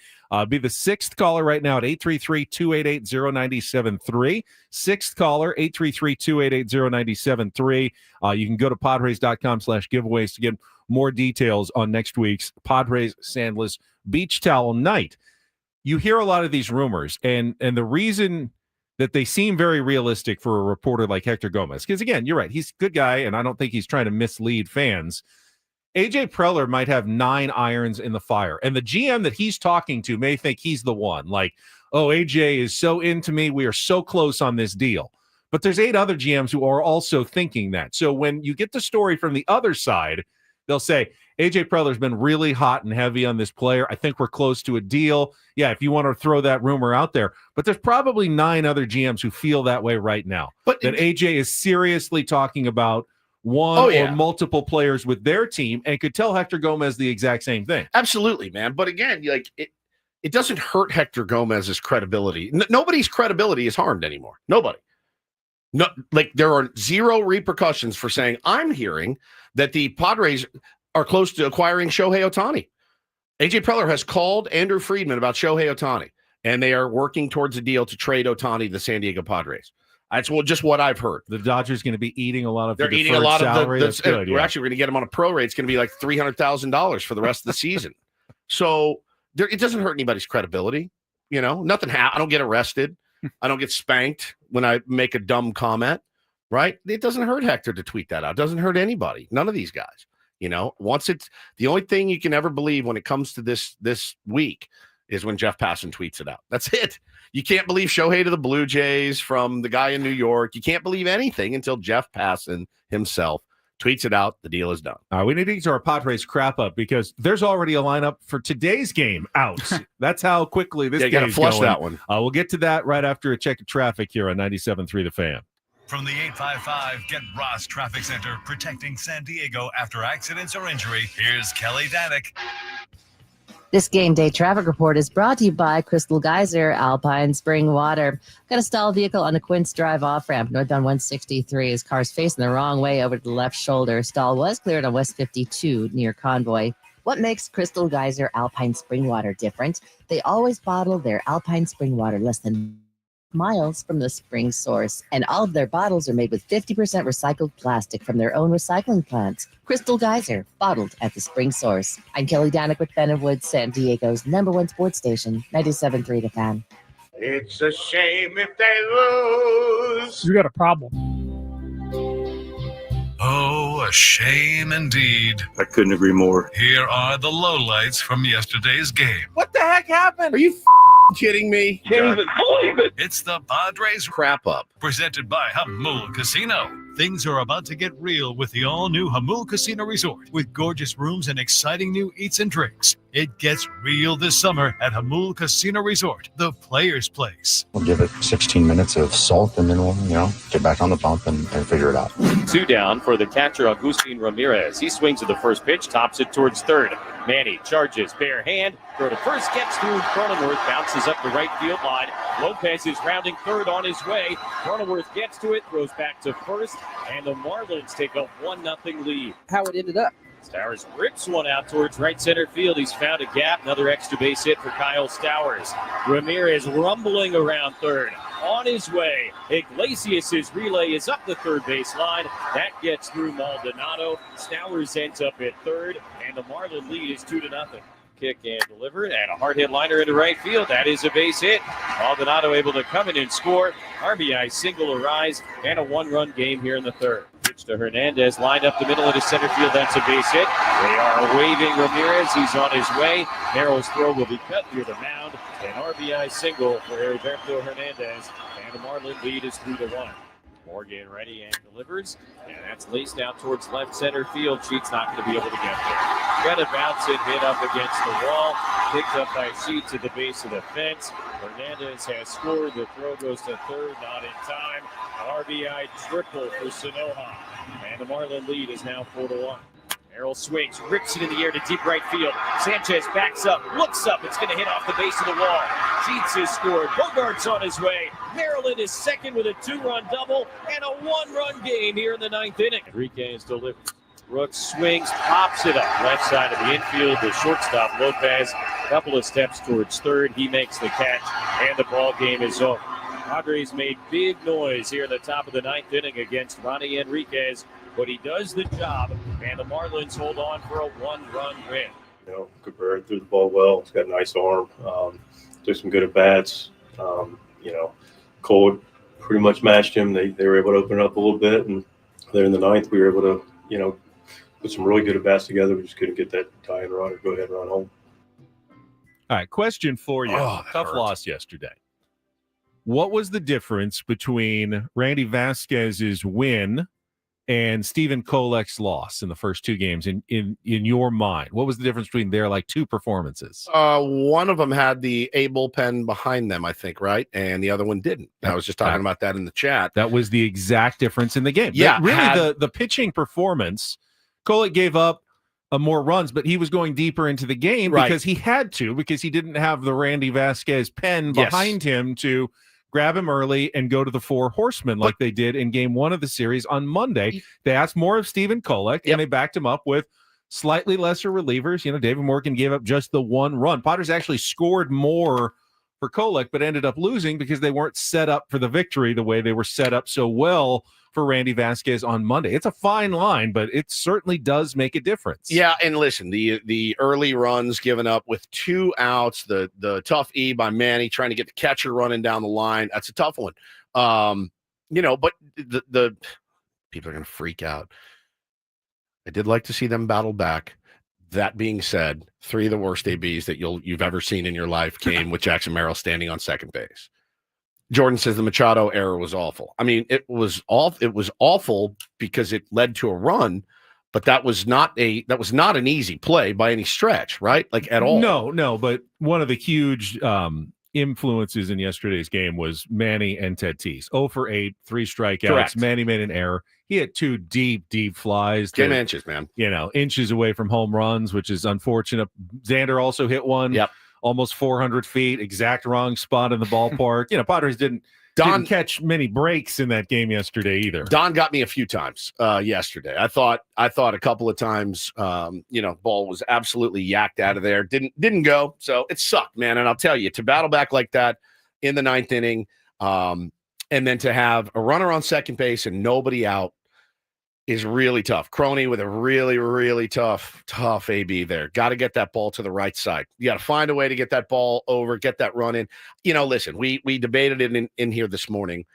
Be the 6th caller right now at 833-288-0973. 6th caller, 833-288-0973. You can go to Padres.com/giveaways to get more details on next week's Padres Sandless Beach Towel Night. You hear a lot of these rumors, and the reason that they seem very realistic for a reporter like Hector Gomez, because, again, you're right, he's a good guy, and I don't think he's trying to mislead fans. AJ Preller might have 9 irons in the fire, and the GM that he's talking to may think he's the one. Like, oh, AJ is so into me, we are so close on this deal. But there's 8 other GMs who are also thinking that. So when you get the story from the other side, they'll say, AJ Preller's been really hot and heavy on this player. I think we're close to a deal. Yeah, if you want to throw that rumor out there. But there's probably 9 other GMs who feel that way right now. But that AJ is seriously talking about one or multiple players with their team and could tell Hector Gomez the exact same thing. Absolutely, man. But again, it doesn't hurt Hector Gomez's credibility. Nobody's credibility is harmed anymore. Nobody. No, there are 0 repercussions for saying, I'm hearing that the Padres are close to acquiring Shohei Ohtani. AJ Preller has called Andrew Friedman about Shohei Ohtani, and they are working towards a deal to trade Ohtani to the San Diego Padres. That's just what I've heard. The Dodgers going to be eating a lot of They're eating a lot salary. Of the we're actually going to get him on a pro rate. It's going to be like $300,000 for the rest of the season. So it doesn't hurt anybody's credibility. Nothing I don't get arrested. I don't get spanked when I make a dumb comment, right? It doesn't hurt Hector to tweet that out. It doesn't hurt anybody. None of these guys. Once it's the only thing you can ever believe when it comes to this week is when Jeff Passan tweets it out. That's it. You can't believe Shohei to the Blue Jays from the guy in New York. You can't believe anything until Jeff Passan himself tweets it out. The deal is done. We need to get to our Padres crap up because there's already a lineup for today's game out. That's how quickly this game is going. Flush that one. We'll get to that right after a check of traffic here on 97.3 The Fan. From the 855 Get Ross Traffic Center, protecting San Diego after accidents or injury, here's Kelly Danick. This game day traffic report is brought to you by Crystal Geyser Alpine Spring Water. Got a stalled vehicle on the Quince Drive off-ramp, northbound 163. His car's facing the wrong way over to the left shoulder. Stall was cleared on West 52 near Convoy. What makes Crystal Geyser Alpine Spring Water different? They always bottle their Alpine Spring Water less than miles from the spring source, and all of their bottles are made with 50% recycled plastic from their own recycling plants. Crystal Geyser, bottled at the spring source. I'm Kelly Danick with Ben and Woods, San Diego's #1 sports station, 97.3 The Fan. It's a shame if they lose. You got a problem. Oh, a shame indeed. I couldn't agree more. Here are the lowlights from yesterday's game. What the heck happened? Are you kidding me? Can't even believe it. It's the Padres Wrap-Up. presented by Hamul Casino. Things are about to get real with the all-new Hamul Casino Resort. With gorgeous rooms and exciting new eats and drinks. It gets real this summer at Hamul Casino Resort, the player's place. We'll give it 16 minutes of salt, and then we'll, get back on the pump and figure it out. 2 down for the catcher, Agustin Ramirez. He swings at the first pitch, tops it towards third. Manny charges, bare hand, throw to first, gets through Cronenworth, bounces up the right field line. Lopez is rounding third on his way. Cronenworth gets to it, throws back to first, and the Marlins take a 1-0 lead. How it ended up. Stowers rips one out towards right center field. He's found a gap. Another extra base hit for Kyle Stowers. Ramirez rumbling around third. On his way, Iglesias' relay is up the third base line. That gets through Maldonado. Stowers ends up at third, and the Marlin lead is 2-0. Kick and deliver, and a hard hit liner into right field. That is a base hit. Maldonado able to come in and score. RBI single arise, and a 1-run game here in the third. Pitch to Hernandez, lined up the middle into center field. That's a base hit. They are waving Ramirez. He's on his way. Merrill's throw will be cut near the mound. An RBI single for Heriberto Hernandez, and the Marlin lead is 3-1. Morgan ready and delivers, and that's laced out towards left center field. Sheets not going to be able to get there. Got a bounce and hit up against the wall. Picked up by Sheets at the base of the fence. Hernandez has scored. The throw goes to third, not in time. RBI triple for Sanoha, and the Marlin lead is now 4-1. Merrill swings, rips it in the air to deep right field. Sanchez backs up, looks up. It's going to hit off the base of the wall. Sheets has scored. Bogart's on his way. Maryland is second with a 2-run double and a 1-run game here in the 9th inning. Enriquez delivers. Brooks swings, pops it up. Left side of the infield. The shortstop, Lopez, couple of steps towards third. He makes the catch, and the ball game is over. Padres made big noise here in the top of the 9th inning against Ronnie Enriquez, but he does the job, and the Marlins hold on for a 1-run win. Cabrera threw the ball well. He's got a nice arm. Took some good at-bats. Cole pretty much matched him. They were able to open it up a little bit, and there in the 9th, we were able to, put some really good at-bats together. We just couldn't get that tie-in run or go ahead and run home. All right, question for you. Tough hurt. loss yesterday. What was the difference between Randy Vasquez's win and Stephen Kolek's loss in the first 2 games in your mind? What was the difference between their 2 performances? One of them had the A bullpen behind them, I think, right? And the other one didn't. I was just talking about that in the chat. That was the exact difference in the game. Yeah. The pitching performance, Kolek gave up more runs, but he was going deeper into the game because he had to, because he didn't have the Randy Vasquez pen behind him to grab him early and go to the 4 horsemen like they did in game 1 of the series on Monday. They asked more of Stephen Kolek, and they backed him up with slightly lesser relievers. David Morgan gave up just the 1 run. Padres actually scored more for Kolek, but ended up losing because they weren't set up for the victory the way they were set up so well for Randy Vasquez on Monday. It's a fine line, but it certainly does make a difference. Yeah, and listen, the early runs given up with 2 outs, the tough E by Manny trying to get the catcher running down the line. That's a tough one. But the people are going to freak out. I did like to see them battle back. That being said, 3 of the worst ABs that you've ever seen in your life came with Jackson Merrill standing on second base. Jordan says the Machado error was awful. I mean, it was awful because it led to a run, but that was not an easy play by any stretch, right? At all. No, but one of the huge influences in yesterday's game was Manny and Tatis. 0 for 8, 3 strikeouts. Correct. Manny made an error. He had 2 deep flies. 10 inches, man. Inches away from home runs, which is unfortunate. Xander also hit one. Yep. Almost 400 feet, exact wrong spot in the ballpark. Padres didn't catch many breaks in that game yesterday either. Don got me a few times yesterday. I thought a couple of times, ball was absolutely yacked out of there. Didn't go. So it sucked, man. And I'll tell you, to battle back like that in the 9th inning, and then to have a runner on second base and nobody out is really tough. Crony with a really, really tough AB there. Got to get that ball to the right side. You got to find a way to get that ball over, get that run in. Listen, we debated it in here this morning.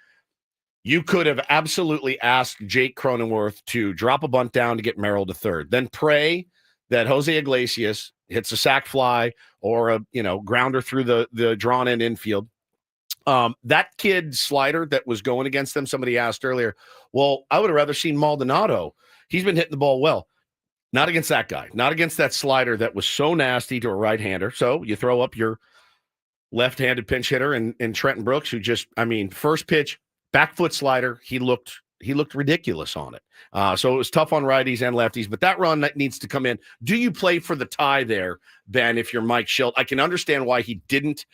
You could have absolutely asked Jake Cronenworth to drop a bunt down to get Merrill to third, then pray that Jose Iglesias hits a sac fly or a grounder through the drawn in infield. That kid slider that was going against them, somebody asked earlier, well, I would have rather seen Maldonado. He's been hitting the ball well. Not against that guy. Not against that slider that was so nasty to a right-hander. So you throw up your left-handed pinch hitter and Trenton Brooks, who just, first pitch, back foot slider, he looked ridiculous on it. So it was tough on righties and lefties, but that run that needs to come in. Do you play for the tie there, Ben, if you're Mike Schilt? I can understand why he didn't.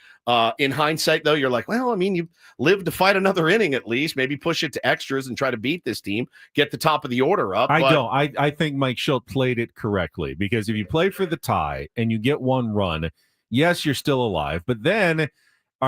In hindsight, though, you're like, well, you lived to fight another inning at least. Maybe push it to extras and try to beat this team, get the top of the order up. I think Mike Schilt played it correctly, because if you play for the tie and you get one run, yes, you're still alive, but then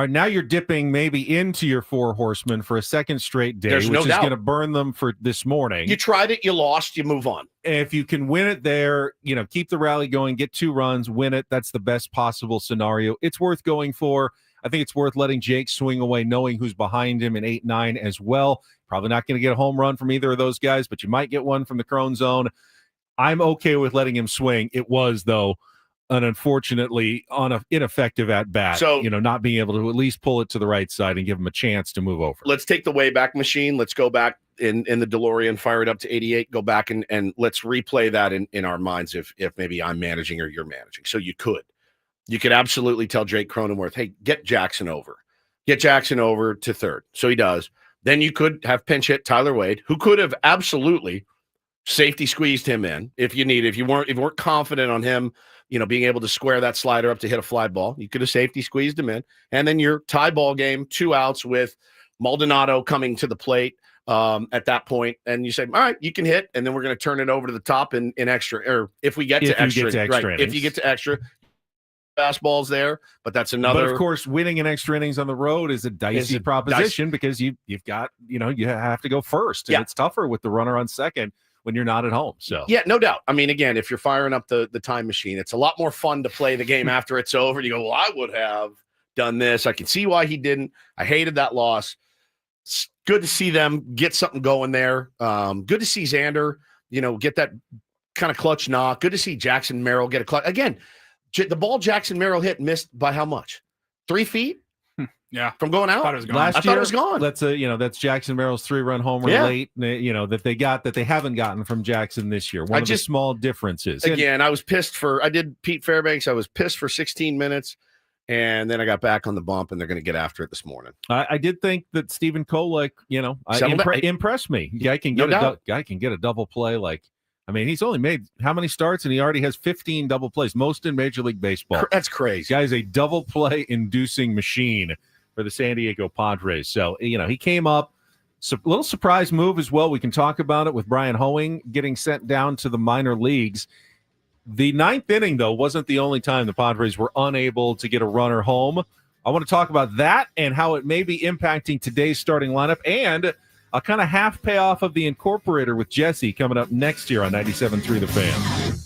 now you're dipping maybe into your 4 horsemen for a second straight day, which is going to burn them for this morning. You tried it, you lost, you move on. If you can win it there, keep the rally going, get 2 runs, win it. That's the best possible scenario. It's worth going for. I think it's worth letting Jake swing away, knowing who's behind him in 8-9 as well. Probably not going to get a home run from either of those guys, but you might get one from the Crone zone. I'm okay with letting him swing. It was, though, an unfortunately ineffective at bat. So, not being able to at least pull it to the right side and give him a chance to move over. Let's take the Wayback Machine. Let's go back in the DeLorean, fire it up to 88, go back and let's replay that in our minds if maybe I'm managing or you're managing. So you could absolutely tell Jake Cronenworth, hey, get Jackson over to third. So he does. Then you could have pinch hit Tyler Wade, who could have absolutely safety squeezed him in if you weren't confident on him, being able to square that slider up to hit a fly ball. You could have safety squeezed him in. And then your tie ball game, 2 outs with Maldonado coming to the plate at that point. And you say, all right, you can hit. And then we're going to turn it over to the top in extra, or if we get to extra, right? If you get to extra, fastballs there, but that's another. But of course, winning in extra innings on the road is a dicey proposition because you've got, you have to go first. And it's tougher with the runner on second when you're not at home. So yeah, no doubt. Again, if you're firing up the time machine, it's a lot more fun to play the game after it's over. You go, well, I would have done this. I can see why he didn't. I hated that loss. It's good to see them get something going there. Good to see Xander, get that kind of clutch knock. Good to see Jackson Merrill get a clutch. Again, the ball Jackson Merrill hit missed by how much? 3 feet? Yeah, from going out. I thought it was gone. That's Jackson Merrill's 3-run homer late. That they haven't gotten from Jackson this year. One of the small differences. Again, I was pissed I did Pete Fairbanks. I was pissed for 16 minutes, and then I got back on the bump, and they're going to get after it this morning. I did think that Stephen Kolek, impressed me. Guy can get a double play. He's only made how many starts, and he already has 15 double plays, most in Major League Baseball. That's crazy. Guy's a double play inducing machine for the San Diego Padres. So, he came up, a little surprise move as well. We can talk about it with Brian Hoeing getting sent down to the minor leagues. The 9th inning, though, wasn't the only time the Padres were unable to get a runner home. I want to talk about that and how it may be impacting today's starting lineup, and a kind of half payoff of the Incorporator with Jesse coming up next year on 97.3 The Fan.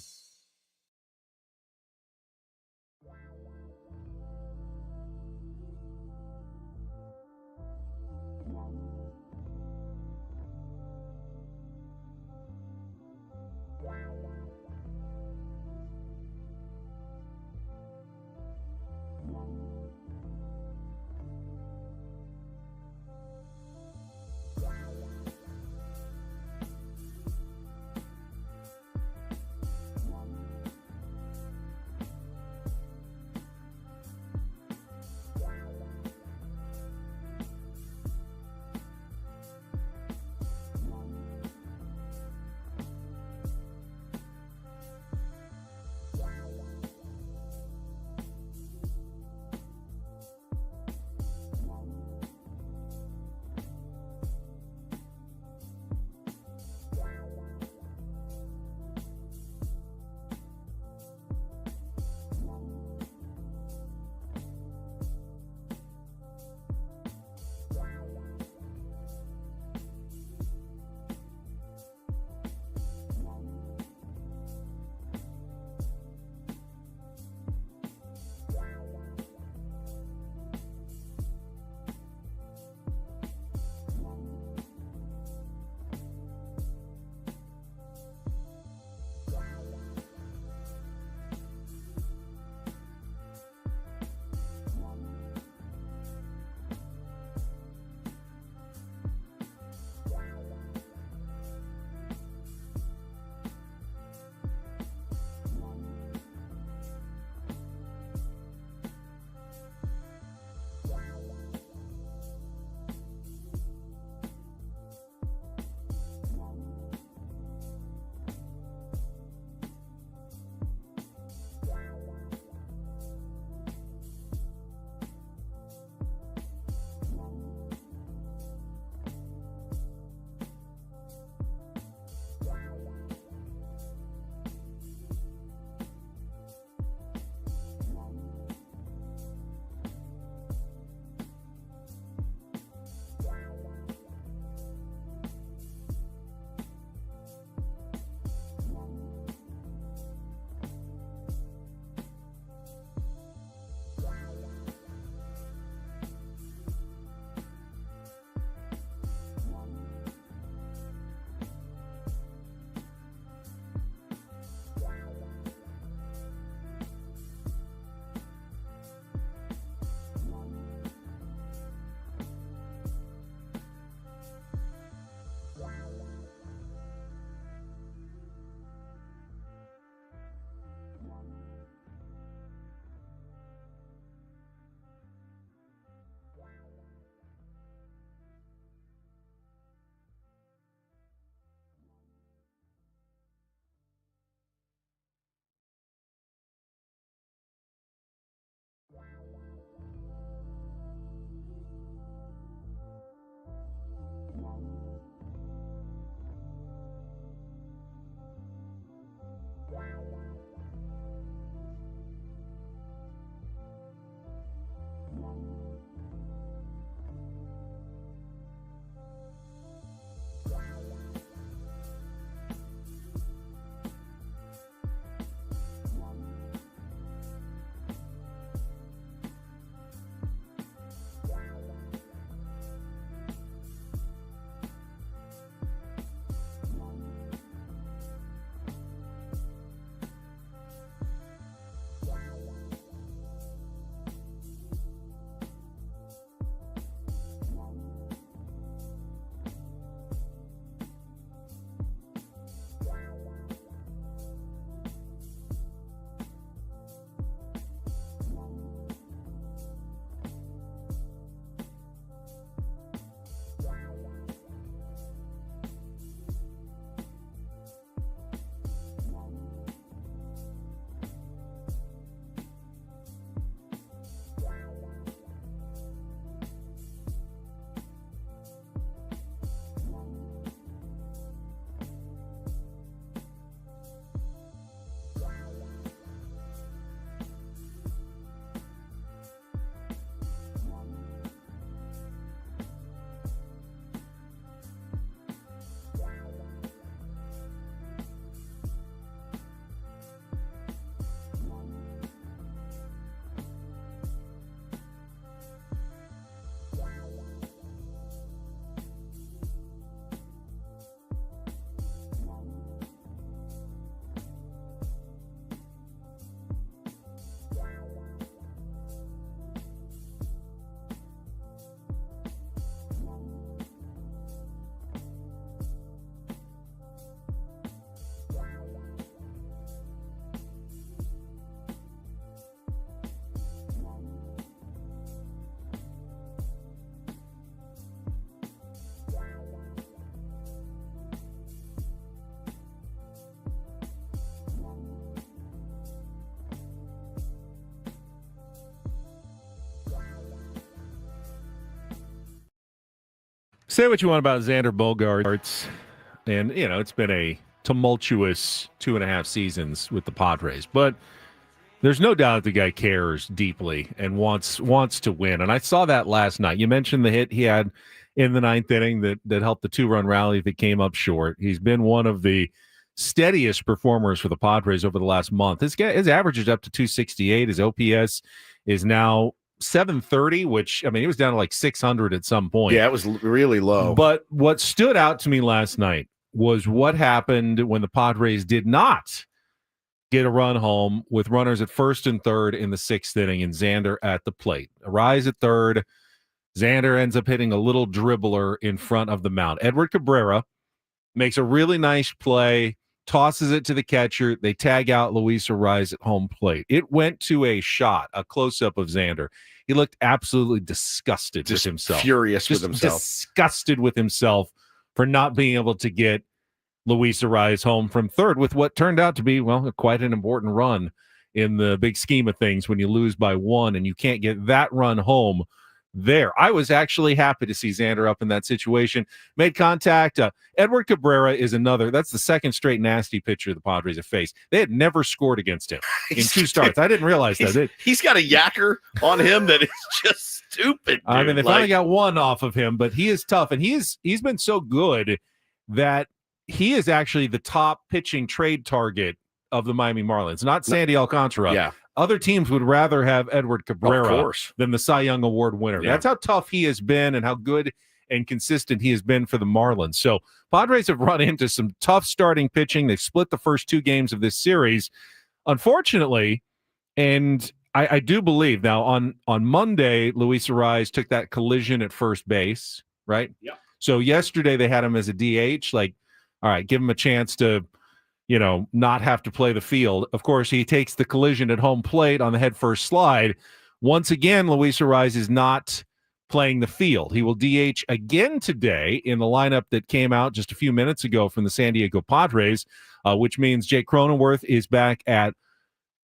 Say what you want about Xander Bogaerts, and it's been a tumultuous 2.5 seasons with the Padres, but there's no doubt the guy cares deeply and wants to win. And I saw that last night. You mentioned the hit he had in the 9th inning that helped the 2-run rally that came up short. He's been one of the steadiest performers for the Padres over the last month. His average is up to 268. His OPS is now 730, which, I mean, he was down to like 600 at some point. Yeah, it was really low. But what stood out to me last night was what happened when the Padres did not get a run home with runners at first and third in the 6th inning and Xander at the plate. A rise at third. Xander ends up hitting a little dribbler in front of the mound. Edward Cabrera makes a really nice play, tosses it to the catcher. They tag out Luis Arraez at home plate. It went to a shot, a close-up of Xander. He looked absolutely disgusted with himself. Furious with himself. Disgusted with himself for not being able to get Luis Arraez home from third with what turned out to be, well, quite an important run in the big scheme of things when you lose by 1 and you can't get that run home there. I was actually happy to see Xander up in that situation. Made contact. Edward Cabrera is another. That's the second straight nasty pitcher the Padres have faced. They had never scored against him in 2 starts. I didn't realize that. He's got a yacker on him that is just stupid. Dude. I mean, they finally got one off of him, but he is tough, and he's been so good that he is actually the top pitching trade target of the Miami Marlins, not Sandy Alcantara. Yeah. Other teams would rather have Edward Cabrera than the Cy Young Award winner. Yeah. That's how tough he has been and how good and consistent he has been for the Marlins. So Padres have run into some tough starting pitching. They've split the first 2 games of this series. Unfortunately, and I do believe now on Monday, Luis Arraez took that collision at first base, right? Yeah. So yesterday they had him as a DH. Like, all right, give him a chance to not have to play the field. Of course, he takes the collision at home plate on the head first slide. Once again, Luis Arraez is not playing the field. He will DH again today in the lineup that came out just a few minutes ago from the San Diego Padres, which means Jake Cronenworth is back at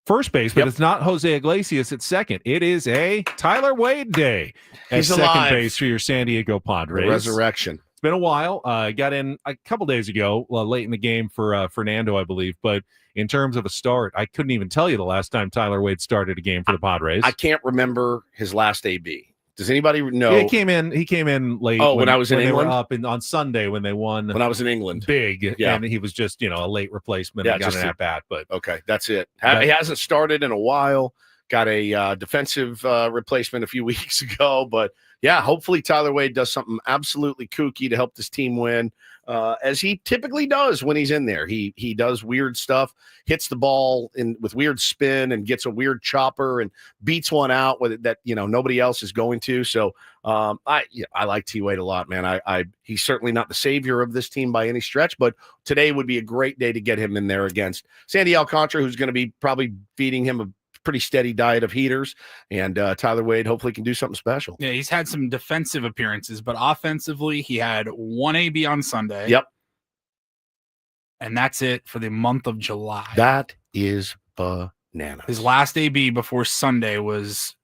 first base, but it's not Jose Iglesias at second. It is a Tyler Wade day at second base for your San Diego Padres. The resurrection. Been a while. Got in a couple days ago, late in the game for Fernando, I believe. But in terms of a start, I couldn't even tell you the last time Tyler Wade started a game for the Padres. I can't remember his last AB. Does anybody know? He came in late. Oh, when I was in England? They were up on Sunday when they won. When I was in England. Big. Yeah. And he was just, a late replacement. Yeah, and got an at-bat. But okay, that's it. He hasn't started in a while. Got a defensive replacement a few weeks ago. But, yeah, hopefully Tyler Wade does something absolutely kooky to help this team win, as he typically does when he's in there. He does weird stuff, hits the ball with weird spin and gets a weird chopper and beats one out with it that nobody else is going to. So I like T Wade a lot, man. He's certainly not the savior of this team by any stretch, but today would be a great day to get him in there against Sandy Alcantara, who's going to be probably feeding him a pretty steady diet of heaters, and Tyler Wade hopefully can do something special. Yeah, he's had some defensive appearances, but offensively, he had 1 AB on Sunday. Yep. And that's it for the month of July. That is bananas. His last AB before Sunday was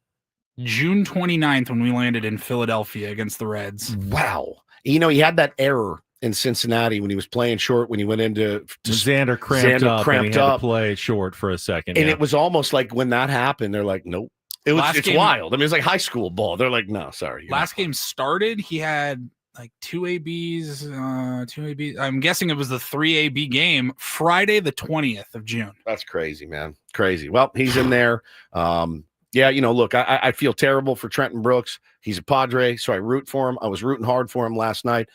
June 29th when we landed in Philadelphia against the Reds. Wow. He had that error in Cincinnati when he was playing short, when he went into Xander cramped up and he had to play short for a second. And it was almost like when that happened, they're like, nope. It's wild. I mean, it's like high school ball. They're like, no, sorry. Last game started, he had like 2 ABs, 2 ABs. I'm guessing it was the 3 AB game, Friday, the 20th of June. That's crazy, man. Crazy. Well, he's in there. Yeah, look, I feel terrible for Trenton Brooks. He's a Padre, so I root for him. I was rooting hard for him last night.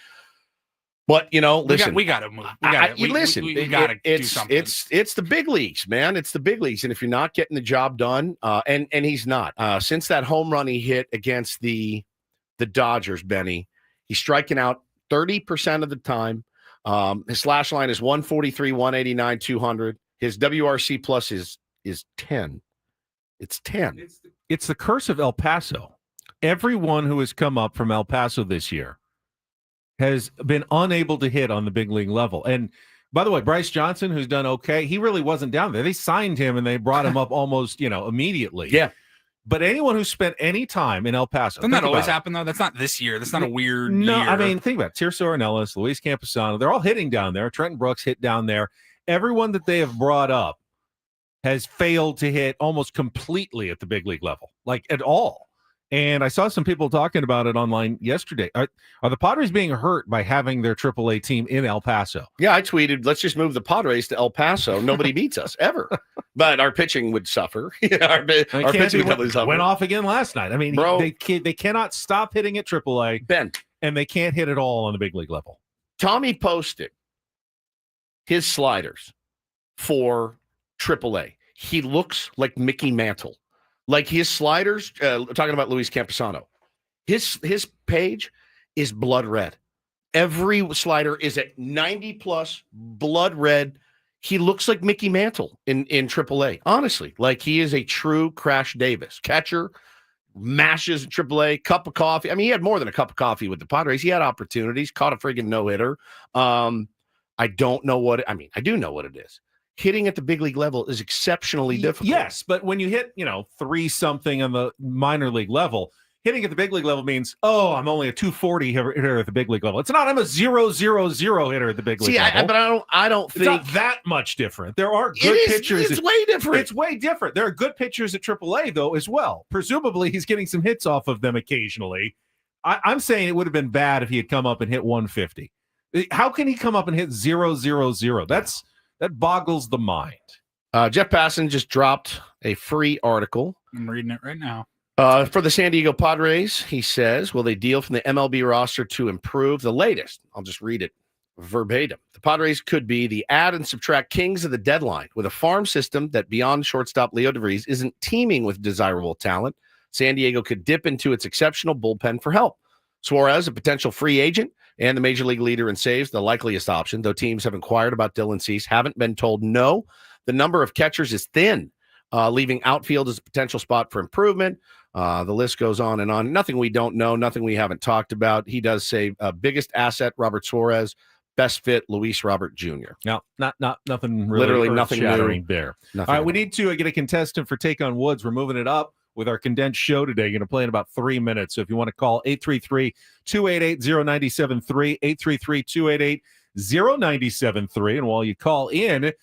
But listen, we got to move. We got to do something. It's the big leagues, man. It's the big leagues, and if you're not getting the job done, and he's not, since that home run he hit against the Dodgers, Benny, he's striking out 30% of the time. His slash line is 143, 189, 200. His WRC plus is 10. It's 10. It's the curse of El Paso. Everyone who has come up from El Paso this year has been unable to hit on the big league level. And by the way, Bryce Johnson, who's done okay, he really wasn't down there. They signed him and they brought him up almost, immediately. Yeah. But anyone who spent any time in El Paso. Doesn't that always happen, though? That's not this year. That's not a weird year. I mean, think about it. Tirso Ornelas, Luis Camposano. They're all hitting down there. Trenton Brooks hit down there. Everyone that they have brought up has failed to hit almost completely at the big league level, like at all. And I saw some people talking about it online yesterday. Are the Padres being hurt by having their AAA team in El Paso? Yeah, I tweeted, let's just move the Padres to El Paso. Nobody beats us, ever. But our pitching would suffer. our pitching went off again last night. I mean, bro, they cannot stop hitting at AAA. Ben. And they can't hit it all on the big league level. Tommy posted his sliders for AAA. He looks like Mickey Mantle. Like his sliders, talking about Luis Camposano, his page is blood red. Every slider is at 90 plus blood red. He looks like Mickey Mantle in AAA. Honestly, like he is a true Crash Davis catcher. Mashes in AAA, cup of coffee. I mean, he had more than a cup of coffee with the Padres. He had opportunities, caught a friggin' no-hitter. I don't know what I do know what it is. Hitting at the big league level is exceptionally difficult. Yes, but when you hit, 3-something on the minor league level, hitting at the big league level means, I'm only a 240 hitter at the big league level. It's not. I'm a 0-0-0 hitter at the big league level. But I don't think it's not that much different. There are good pitchers. It's way different. It's way different. There are good pitchers at AAA though as well. Presumably, he's getting some hits off of them occasionally. I'm saying it would have been bad if he had come up and hit 150. How can he come up and hit 0-0-0? That boggles the mind. Jeff Passan just dropped a free article. I'm reading it right now. For the San Diego Padres, he says, will they deal from the MLB roster to improve the latest? I'll just read it verbatim. The Padres could be the add and subtract kings of the deadline with a farm system that beyond shortstop Leo DeVries isn't teeming with desirable talent. San Diego could dip into its exceptional bullpen for help. Suarez, a potential free agent, and the major league leader in saves, the likeliest option, though teams have inquired about Dylan Cease, haven't been told no. The number of catchers is thin, leaving outfield as a potential spot for improvement. The list goes on and on. Nothing we don't know, nothing we haven't talked about. He does say biggest asset, Robert Suarez, best fit, Luis Robert Jr. No, not nothing really literally nothing shattering there. Nothing all right, we need to get a contestant for Take on Woods. We're moving it up with our condensed show today. Going to play in about 3 minutes. So if you want to call 833-288-0973, 833-288-0973. And while you call in,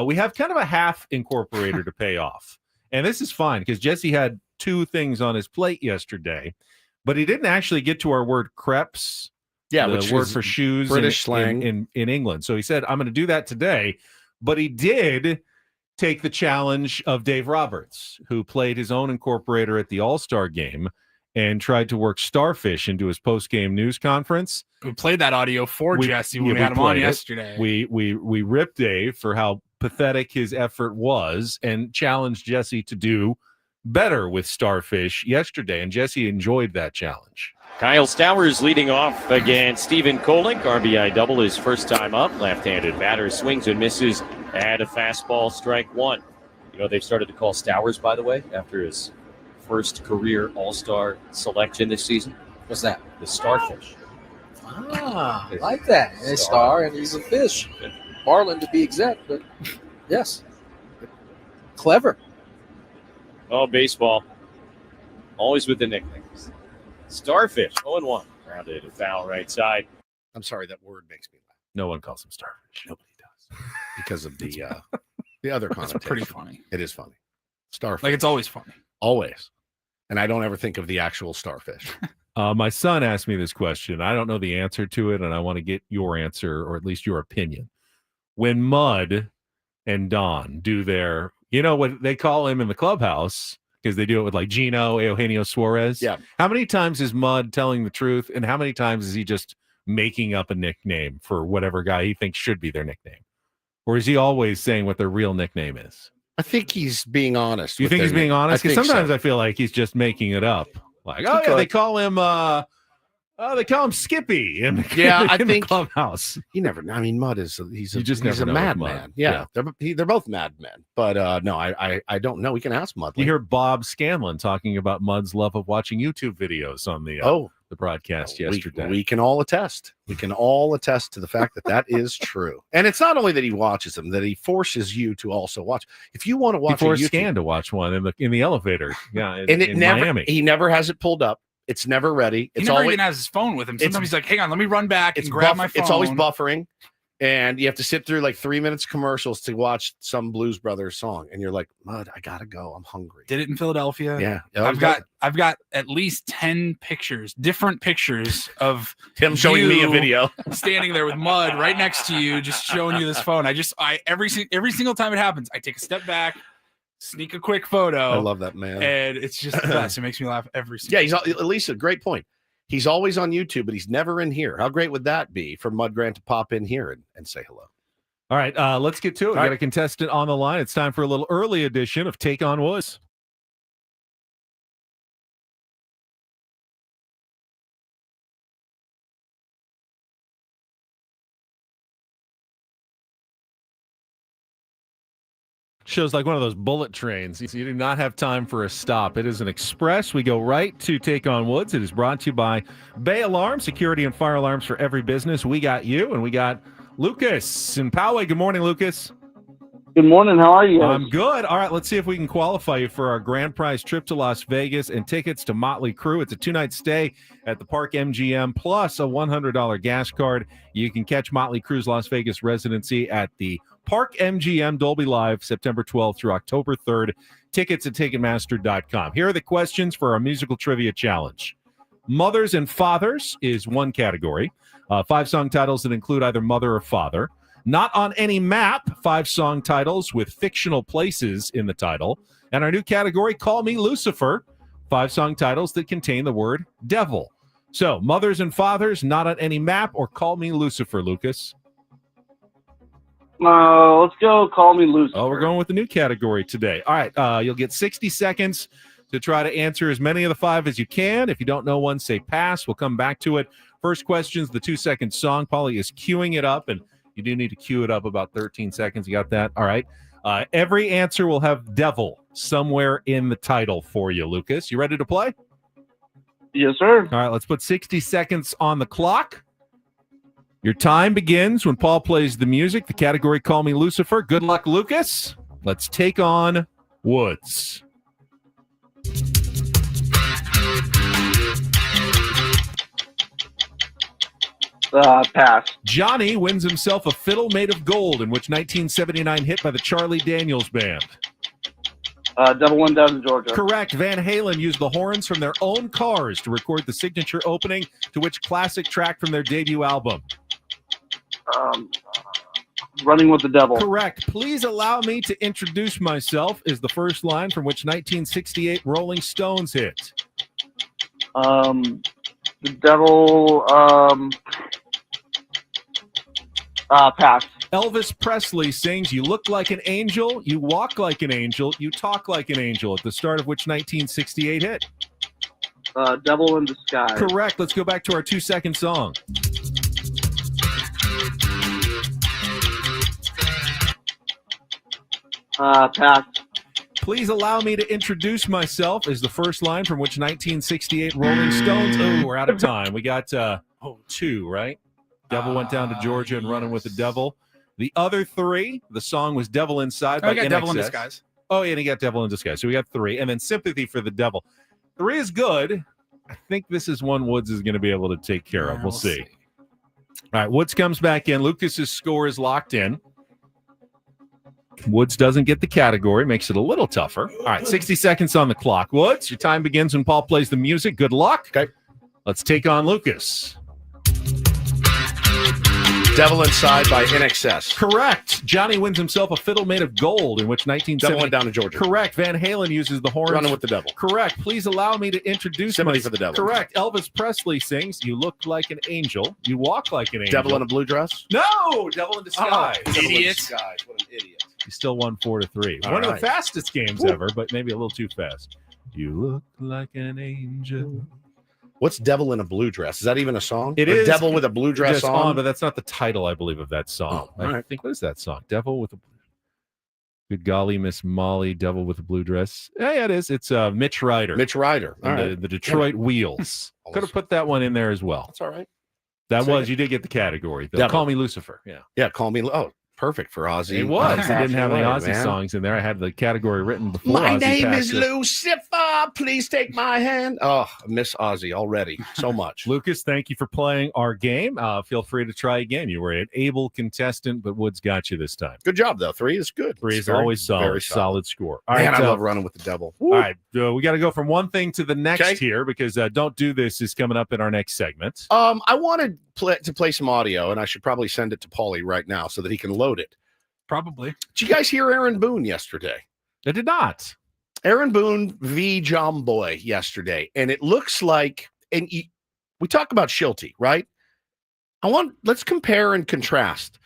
we have kind of a half Incorporator to pay off. And this is fine because Jesse had 2 things on his plate yesterday, but he didn't actually get to our word crepes. Yeah, which word for shoes, British slang in England. So he said, I'm going to do that today. But he did take the challenge of Dave Roberts, who played his own Incorporator at the All-Star game and tried to work Starfish into his post-game news conference. We played that audio for Jesse when we had him on yesterday. We ripped Dave for how pathetic his effort was and challenged Jesse to do better with Starfish yesterday, and Jesse enjoyed that challenge. Kyle Stowers leading off against Stephen Kolink. RBI double his first time up. Left-handed batter swings and misses at a fastball, strike one. They've started to call Stowers, by the way, after his first career All-Star selection this season. What's that? The Starfish. I like that. And a star, and he's a fish. Marlin to be exact, but yes. Clever. Oh, baseball. Always with the nicknames. Starfish, 0-1. Grounded to foul right side. I'm sorry, that word makes me laugh. No one calls him Starfish. Nobody does. Because of the other connotation. It's pretty funny. It is funny. Starfish. Like, it's always funny. Always. And I don't ever think of the actual starfish. My son asked me this question. I don't know the answer to it, and I want to get your answer, or at least your opinion. When Mud and Don do their, what they call him in the clubhouse, because they do it with like Gino, Eugenio Suarez. Yeah. How many times is Mud telling the truth, and how many times is he just making up a nickname for whatever guy he thinks should be their nickname? Or is he always saying what their real nickname is? I think he's being honest. You think he's being honest? Because sometimes I feel like he's just making it up. Like, oh, yeah, they call him Oh, they call him Skippy in the, Yeah, I in think the clubhouse. You never. I mean, Mud is he's a never know with madman. Yeah, they're both madmen. But no, I don't know. We can ask Mud. You hear Bob Scanlon talking about Mud's love of watching YouTube videos on the broadcast yesterday. We can all attest. We can all attest to the fact that is true. And it's not only that he watches them, that he forces you to also watch. If you want to watch, he forced Scan to watch one in the elevator. Yeah, in Miami. He never has it pulled up. It's never ready. He never even has his phone with him. Sometimes he's like, hang on, let me run back and grab my phone. It's always buffering. And you have to sit through like 3 minutes commercials to watch some Blues Brothers song. And you're like, Mud, I gotta go. I'm hungry. Did it in Philadelphia? Yeah. I've got at least 10 pictures, different pictures of him showing me a video. Standing there with Mud right next to you, just showing you this phone. Every single time it happens, I take a step back, sneak a quick photo. I love that, man. And it's just the best. It makes me laugh every single time. Yeah, Elisa, great point. He's always on YouTube, but he's never in here. How great would that be for Mud Grant to pop in here and say hello? All right, let's get to it. We got a contestant on the line. It's time for a little early edition of Take on Woods. Show's like one of those bullet trains. You do not have time for a stop. It is an express. We go right to Take on Woods. It is brought to you by Bay Alarm, security and fire alarms for every business. We got you, and we got Lucas in Poway. Good morning, Lucas. Good morning. How are you? I'm good. All right, let's see if we can qualify you for our grand prize trip to Las Vegas and tickets to Motley Crue. It's a 2-night stay at the Park MGM plus a $100 gas card. You can catch Motley Crue's Las Vegas residency at the Park MGM Dolby Live September 12th through October 3rd. Tickets at Ticketmaster.com. Here are the questions for our musical trivia challenge. Mothers and fathers is one category. 5 song titles that include either mother or father. Not on any map, 5 song titles with fictional places in the title. And our new category, Call Me Lucifer, 5 song titles that contain the word devil. So, mothers and fathers, not on any map, or Call Me Lucifer, Lucas. Let's go Call Me Lucifer. Oh, we're going with the new category today. All right, you'll get 60 seconds to try to answer as many of the 5 as you can. If you don't know one, say pass. We'll come back to it. First question's the 2-second song. Paulie is queuing it up, and you do need to queue it up about 13 seconds. You got that? All right. Every answer will have devil somewhere in the title for you, Lucas. You ready to play? Yes, sir. All right, let's put 60 seconds on the clock. Your time begins when Paul plays the music. The category, Call Me Lucifer. Good luck, Lucas. Let's take on Woods. Pass. Johnny wins himself a fiddle made of gold in which 1979 hit by the Charlie Daniels Band. Devil Went Down to Georgia. Correct. Van Halen used the horns from their own cars to record the signature opening to which classic track from their debut album? Running with the Devil. Correct. Please allow me to introduce myself is the first line from which 1968 Rolling Stones hit. The Devil, pass. Elvis Presley sings, "You look like an angel, you walk like an angel, you talk like an angel," at the start of which 1968 hit? Devil in Disguise. Correct. Let's go back to our 2-second song. Pass. Please allow me to introduce myself is the first line from which 1968 Rolling Stones. Oh, we're out of time. We got 2, right? Devil Went Down to Georgia and Running with the Devil. The other 3, the song was Devil Inside by got Devil in Disguise. Oh, yeah, and he got Devil in Disguise. So we got 3. And then Sympathy for the Devil. 3 is good. I think this is one Woods is going to be able to take care of. We'll see. All right, Woods comes back in. Lucas's score is locked in. Woods doesn't get the category, makes it a little tougher. All right, 60 seconds on the clock. Woods, your time begins when Paul plays the music. Good luck. Okay. Let's take on Lucas. Devil Inside by INXS. Correct. Johnny wins himself a fiddle made of gold in which 1970. Devil Went Down to Georgia. Correct. Van Halen uses the horns. Running with the Devil. Correct. Please allow me to introduce Sympathy for the Devil. Correct. Elvis Presley sings, "You look like an angel, you walk like an angel." Devil in a blue dress? No! Devil in Disguise. Oh, idiot. What an idiot. You still won 4-3. All One of right. the fastest games ever, but maybe a little too fast. You look like an angel. What's Devil in a Blue Dress? Is that even a song? It Or is Devil with a Blue Dress on? but that's not the title, I believe, of that song. Oh, all right. What is that song? Devil with a Good golly, Miss Molly, Devil with a Blue Dress. Yeah, it is. It's Mitch Ryder. Mitch Ryder. All and right. the Detroit Wheels. Could have put that one in there as well. That's all right. You did get the category. They'll Call Me Lucifer. Yeah. Yeah, Call Me. Oh, perfect for Ozzy. It was. I didn't have any Ozzy songs in there. I had the category written before. My Ozzy name is passed it. Lucifer. Please take my hand. Oh, I miss Ozzy already so much. Lucas, thank you for playing our game. Feel free to try again. You were an able contestant, but Woods got you this time. Good job, though. 3 is good. 3 It's is always solid. very Solid score. All Man, right, I love running with the devil. Woo. All right, we got to go from one thing to the next here because Don't Do This is coming up in our next segment. I wanted to play some audio, and I should probably send it to Paulie right now so that he can load it. Probably. Did you guys hear Aaron Boone yesterday? I did not. Aaron Boone v. John Boy yesterday, and it looks like, we talk about Shilty, right? Let's compare and contrast.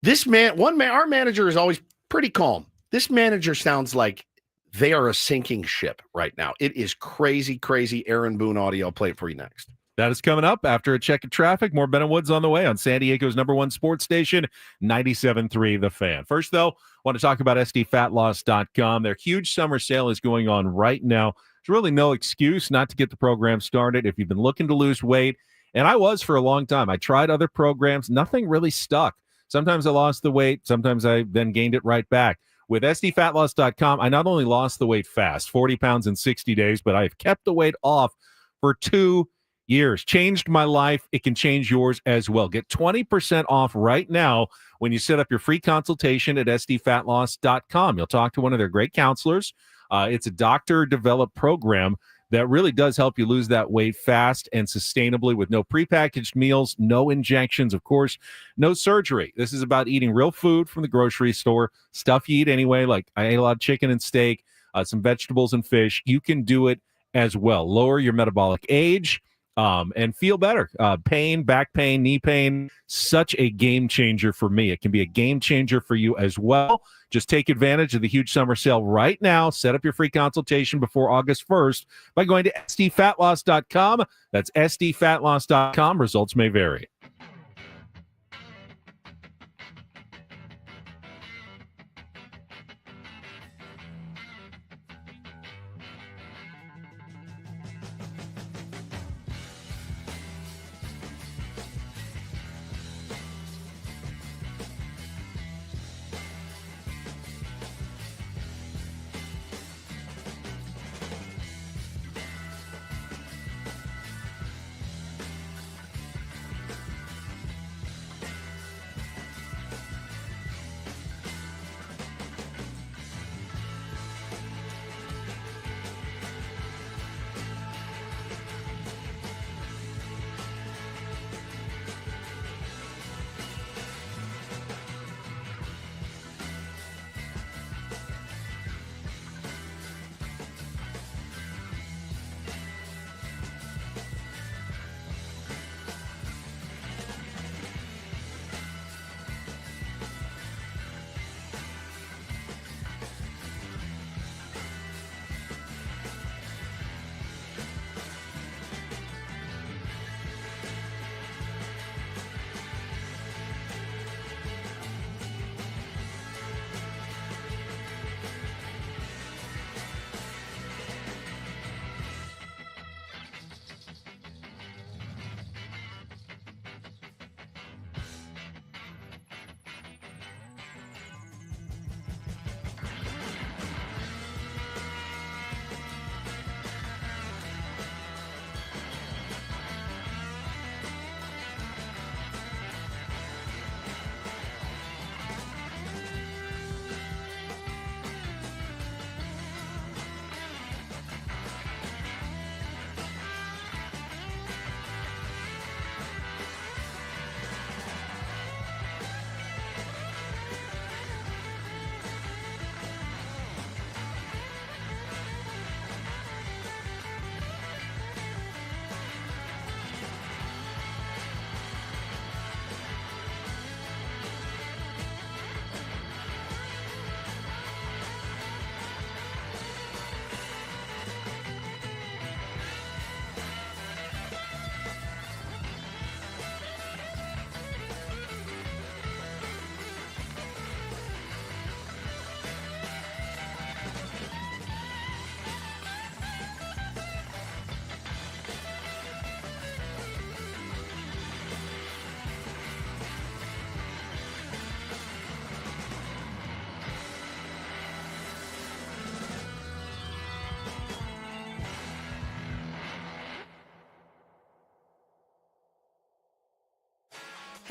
Our manager is always pretty calm. This manager sounds like they are a sinking ship right now. It is crazy, crazy Aaron Boone audio. I'll play it for you next. That is coming up after a check of traffic. More Ben and Woods on the way on San Diego's #1 sports station, 97.3 The Fan. First, though, I want to talk about SDFatLoss.com. Their huge summer sale is going on right now. There's really no excuse not to get the program started if you've been looking to lose weight. And I was for a long time. I tried other programs. Nothing really stuck. Sometimes I lost the weight. Sometimes I then gained it right back. With SDFatLoss.com, I not only lost the weight fast, 40 pounds in 60 days, but I've kept the weight off for 2 years. Changed my life. It can change yours as well. Get 20% off right now when you set up your free consultation at SDFatLoss.com. You'll talk to one of their great counselors. It's a doctor-developed program that really does help you lose that weight fast and sustainably with no prepackaged meals, no injections, of course, no surgery. This is about eating real food from the grocery store, stuff you eat anyway, like I ate a lot of chicken and steak, some vegetables and fish. You can do it as well. Lower your metabolic age, and feel better. Pain, back pain, knee pain, such a game changer for me. It can be a game changer for you as well. Just take advantage of the huge summer sale right now. Set up your free consultation before August 1st by going to SDFatLoss.com. That's SDFatLoss.com. Results may vary.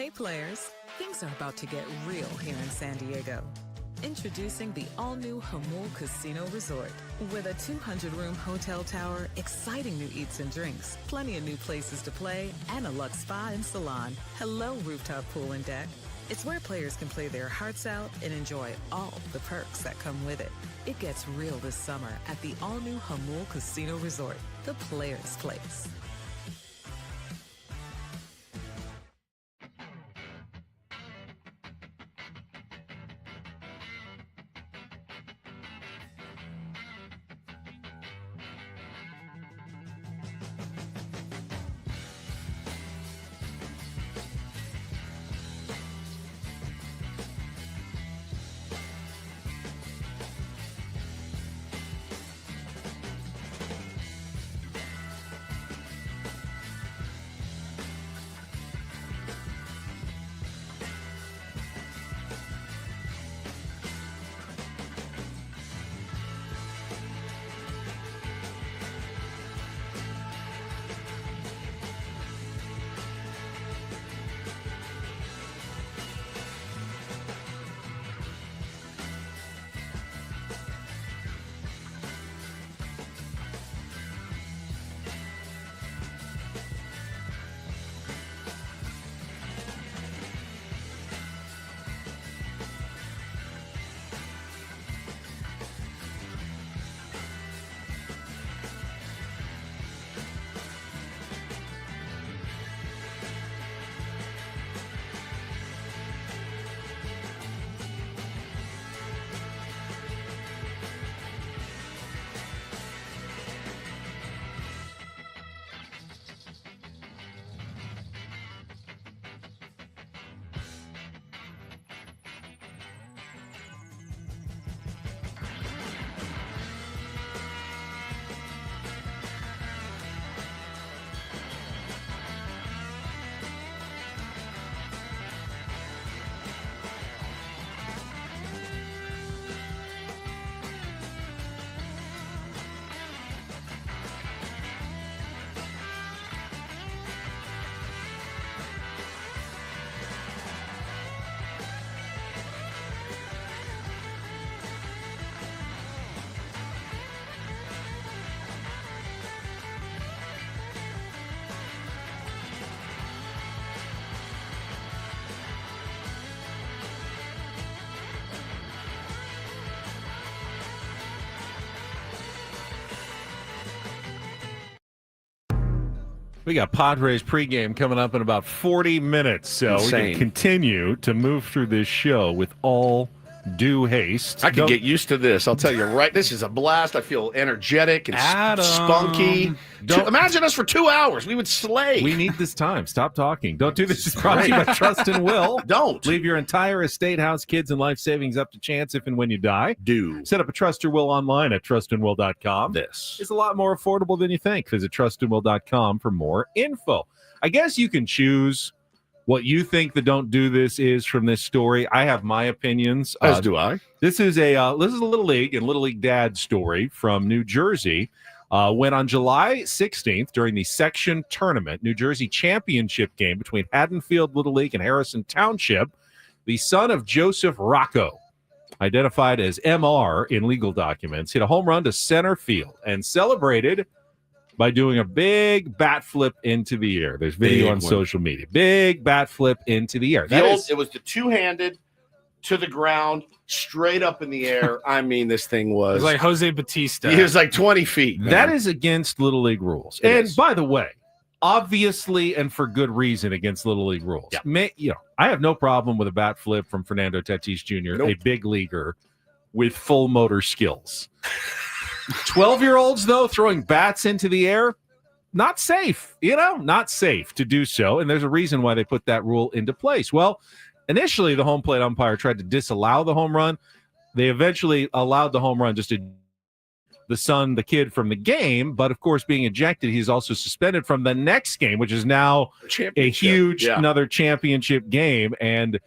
Hey players, things are about to get real here in San Diego. Introducing the all-new Hamul Casino Resort. With a 200-room hotel tower, exciting new eats and drinks, plenty of new places to play, and a luxe spa and salon. Hello, rooftop pool and deck. It's where players can play their hearts out and enjoy all the perks that come with it. It gets real this summer at the all-new Hamul Casino Resort, the players' place. We got Padres pregame coming up in about 40 minutes, so we can continue to move through this show with all due haste. I can get used to this. I'll tell you right. This is a blast. I feel energetic and spunky. Imagine us for 2 hours. We would slay. We need this time. Stop talking. Don't do this. It's brought to you by Trust and Will. Don't. Leave your entire estate, house, kids, and life savings up to chance if and when you die. Do. Set up a Trust or Will online at trustandwill.com. This is a lot more affordable than you think. Visit trustandwill.com for more info. I guess you can choose what you think the don't do this is from this story. I have my opinions. As do I. This is a Little League and Little League Dad story from New Jersey. When on July 16th, during the section tournament, New Jersey championship game between Haddonfield Little League and Harrison Township, the son of Joseph Rocco, identified as MR in legal documents, hit a home run to center field and celebrated by doing a big bat flip into the air. There's video on social media. Big bat flip into the air. It was the two-handed to the ground, straight up in the air. I mean, this thing was... It was like Jose Batista. He was like 20 feet. Man. That is against Little League rules. By the way, obviously and for good reason against Little League rules. Yeah. I have no problem with a bat flip from Fernando Tatis Jr., a big leaguer with full motor skills. 12-year-olds, though, throwing bats into the air, not safe, not safe to do so. And there's a reason why they put that rule into place. Well, initially, the home plate umpire tried to disallow the home run. They eventually allowed the home run just to the kid from the game. But, of course, being ejected, he's also suspended from the next game, which is now a huge another championship game. And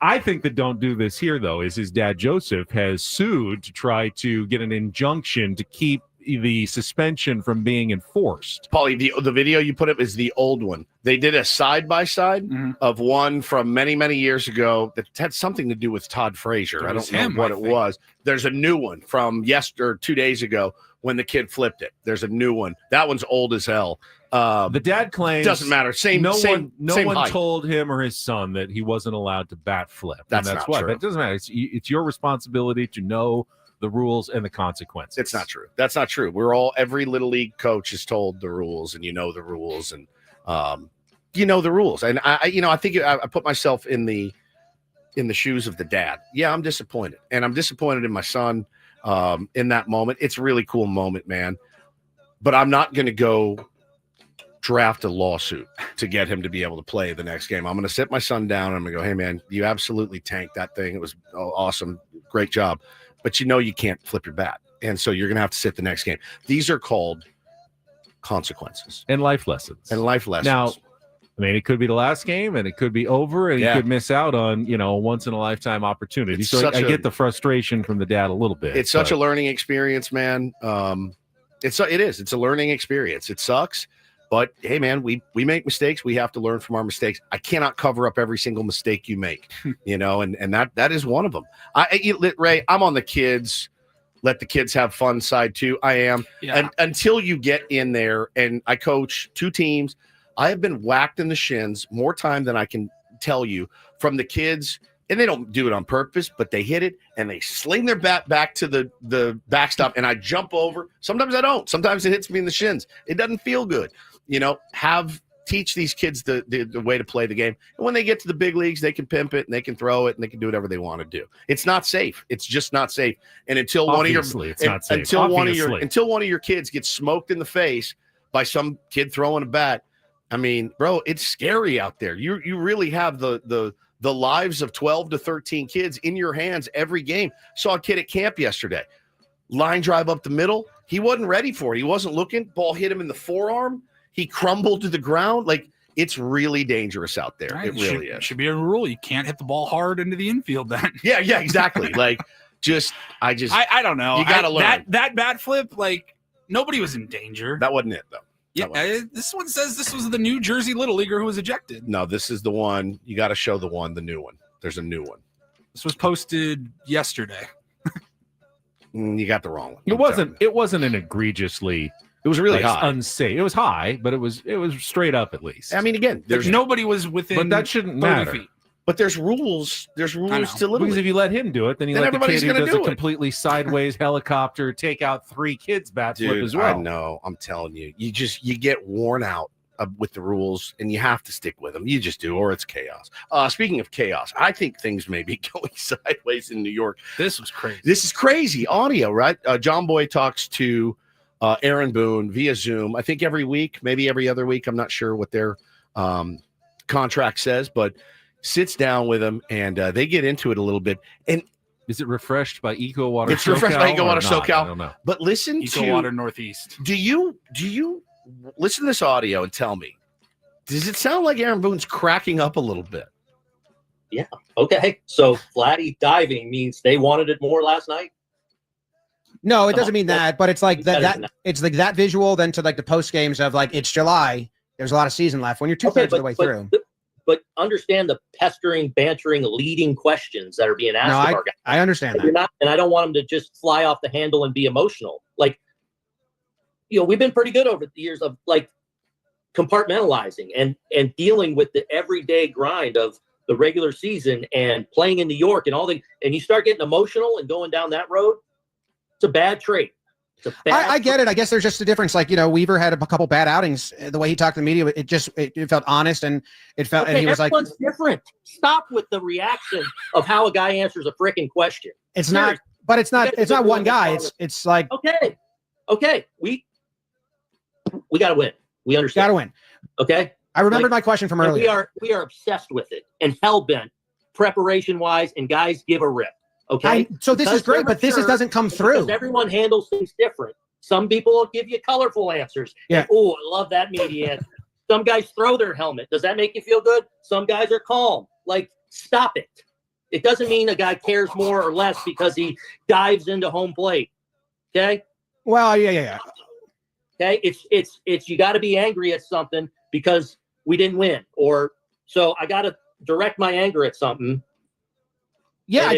I think that don't do this here, though, is his dad, Joseph, has sued to try to get an injunction to keep the suspension from being enforced. Paulie, the video you put up is the old one. They did a side-by-side of one from many, many years ago that had something to do with Todd Frazier. I don't know what it was. There's a new one from 2 days ago when the kid flipped it. There's a new one. That one's old as hell. The dad claims doesn't matter. No one height. told him or his son that he wasn't allowed to bat flip. That's and not why. true. That doesn't matter. It's your responsibility to know the rules and the consequences. It's not true. That's not true. Every little league coach is told the rules, and you know the rules, and you know the rules. And I think I put myself in the shoes of the dad. Yeah, I'm disappointed, and I'm disappointed in my son in that moment. It's a really cool moment, man. But I'm not going to go draft a lawsuit to get him to be able to play the next game. I'm going to sit my son down and I'm going to go, hey, man, you absolutely tanked that thing. It was awesome. Great job. But you can't flip your bat. And so you're going to have to sit the next game. These are called consequences. And life lessons. Now, I mean, it could be the last game and it could be over and you could miss out on, a once-in-a-lifetime opportunity. So I get the frustration from the dad a little bit. It's such a learning experience, man. It is. It's a learning experience. It sucks. But, hey, man, we make mistakes. We have to learn from our mistakes. I cannot cover up every single mistake you make, and that is one of them. Ray, I'm on the kids. Let the kids have fun side, too. I am. Yeah. And until you get in there, and I coach 2 teams, I have been whacked in the shins more time than I can tell you from the kids. And they don't do it on purpose, but they hit it and they sling their bat back to the backstop, and I jump over. Sometimes I don't. Sometimes it hits me in the shins. It doesn't feel good. Teach these kids the way to play the game. And when they get to the big leagues, they can pimp it and they can throw it and they can do whatever they want to do. It's not safe. It's just not safe. And until one of your kids gets smoked in the face by some kid throwing a bat, I mean, bro, it's scary out there. You really have the lives of 12 to 13 kids in your hands every game. Saw a kid at camp yesterday. Line drive up the middle. He wasn't ready for it. He wasn't looking. Ball hit him in the forearm. He crumbled to the ground. It's really dangerous out there. Right. It really is. It should be a rule. You can't hit the ball hard into the infield then. Yeah, exactly. I don't know. You got to learn. That bat flip, nobody was in danger. That wasn't it, though. Yeah, this one says this was the New Jersey Little Leaguer who was ejected. No, this is the one. You got to show the new one. There's a new one. This was posted yesterday. You got the wrong one. It wasn't an egregiously. It was really high. Unsafe. It was high, but it was straight up at least. I mean, again, nobody was within. But that shouldn't matter. Feet. But there's rules. There's rules to Little Because if you let him do it, then let the kid who does a completely sideways helicopter take out 3 kids bat flip as well. I know. I'm telling you, you get worn out with the rules, and you have to stick with them. You just do, or it's chaos. Speaking of chaos, I think things may be going sideways in New York. This was crazy. This is crazy audio, right? John Boy talks to Aaron Boone via Zoom. I think every week, maybe every other week. I'm not sure what their contract says, but sits down with him and they get into it a little bit. And is it refreshed by Eco Water? It's refreshed by Eco Water SoCal. I don't know. But listen Eco Water Northeast. Do you listen to this audio and tell me, does it sound like Aaron Boone's cracking up a little bit? Yeah. Okay. So Vladdy diving means they wanted it more last night. No, it doesn't mean that, but it's like that it's like that visual then to the post games of it's July. There's a lot of season left when you're 2/3 of the way through. But understand the pestering, bantering, leading questions that are being asked of our guys. I understand that. And I don't want them to just fly off the handle and be emotional. We've been pretty good over the years of compartmentalizing and dealing with the everyday grind of the regular season and playing in New York and and you start getting emotional and going down that road. It's a bad trait. I get it. I guess there's just a difference. Weaver had a couple bad outings. The way he talked to the media, it felt honest and it felt. Okay, and he was everyone's different. Stop with the reaction of how a guy answers a freaking question. It's not. But it's not. It's not one guy. It's like okay. We got to win. We understand. Got to win. Okay. I remembered my question from earlier. We are obsessed with it and hell bent preparation wise, and guys give a rip. Okay. So this is great, but this doesn't come through. Because everyone handles things different. Some people will give you colorful answers. Yeah. Oh, I love that media. Some guys throw their helmet. Does that make you feel good? Some guys are calm. Stop it. It doesn't mean a guy cares more or less because he dives into home plate. Okay. Well, yeah. Okay, it's you got to be angry at something because we didn't win, or so I got to direct my anger at something. Yeah,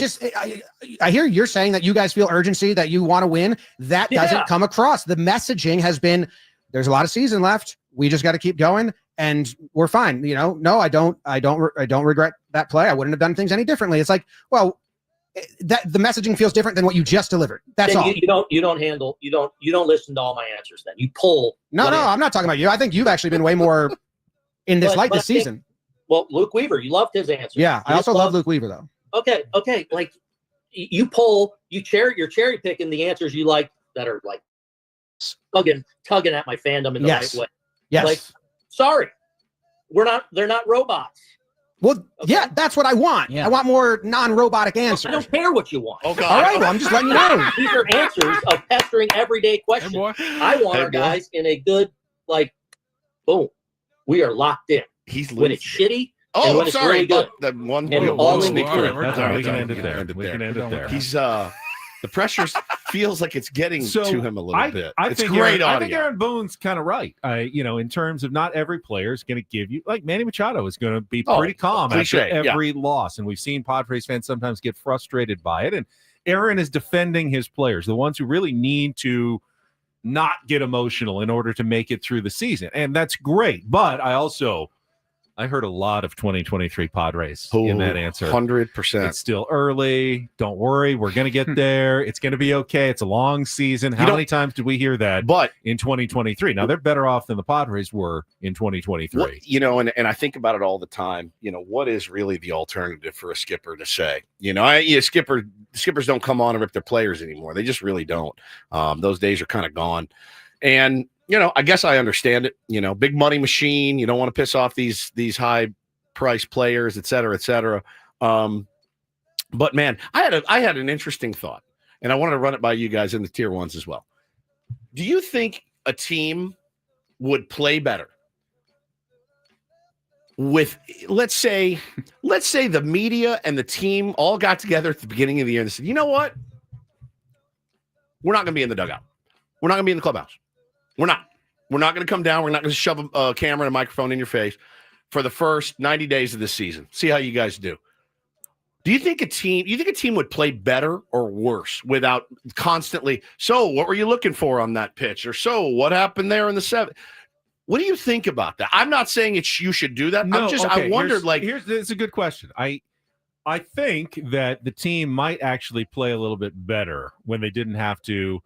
I hear you're saying that you guys feel urgency, that you want to win. That doesn't come across. The messaging has been, there's a lot of season left. We just got to keep going, and we're fine. No, I don't regret that play. I wouldn't have done things any differently. It's like, well, that the messaging feels different than what you just delivered. That's all. You don't listen to all my answers. Then you pull. No, I'm not talking about you. I think you've actually been way more in this light this season. Well, Luke Weaver, you loved his answer. Yeah, I also love Luke Weaver though. Okay. Like you're cherry picking the answers you like that are like tugging at my fandom in the right way. Yes. Like, sorry, they're not robots. Well, yeah, that's what I want. Yeah. I want more non-robotic answers. I don't care what you want. Oh, God. All right, well, I'm just letting you know. These are answers of pestering everyday questions. I want our guys in a good, like, boom, we are locked in. When it's shitty. Oh, when it's sorry. really good. The one and all in We can end it there. He's the pressure feels like it's getting to him a little bit. I It's think great I audio. think Aaron Boone's kind of right. In terms of not every player is going to give you, like Manny Machado is going to be pretty calm after every loss. And we've seen Padres fans sometimes get frustrated by it. And Aaron is defending his players, the ones who really need to not get emotional in order to make it through the season. And that's great. But I heard a lot of 2023 Padres in that answer. 100%. It's still early. Don't worry. We're going to get there. It's going to be okay. It's a long season. How many times did we hear that in 2023? Now, they're better off than the Padres were in 2023. And I think about it all the time. What is really the alternative for a skipper to say? Skippers don't come on and rip their players anymore. They just really don't. Those days are kind of gone. And I guess I understand it. Big money machine. You don't want to piss off these high price players, et cetera, et cetera. But man, I had an interesting thought, and I wanted to run it by you guys in the tier ones as well. Do you think a team would play better with, let's say the media and the team all got together at the beginning of the year and said, you know what? We're not going to be in the dugout. We're not going to be in the clubhouse. We're not going to come down. We're not going to shove a camera and a microphone in your face for the first 90 days of this season. See how you guys do. Do you think a team would play better or worse without constantly, so what were you looking for on that pitch? Or so what happened there in the seventh? What do you think about that? I'm not saying you should do that. No, I wondered, it's a good question. I think that the team might actually play a little bit better when they didn't have to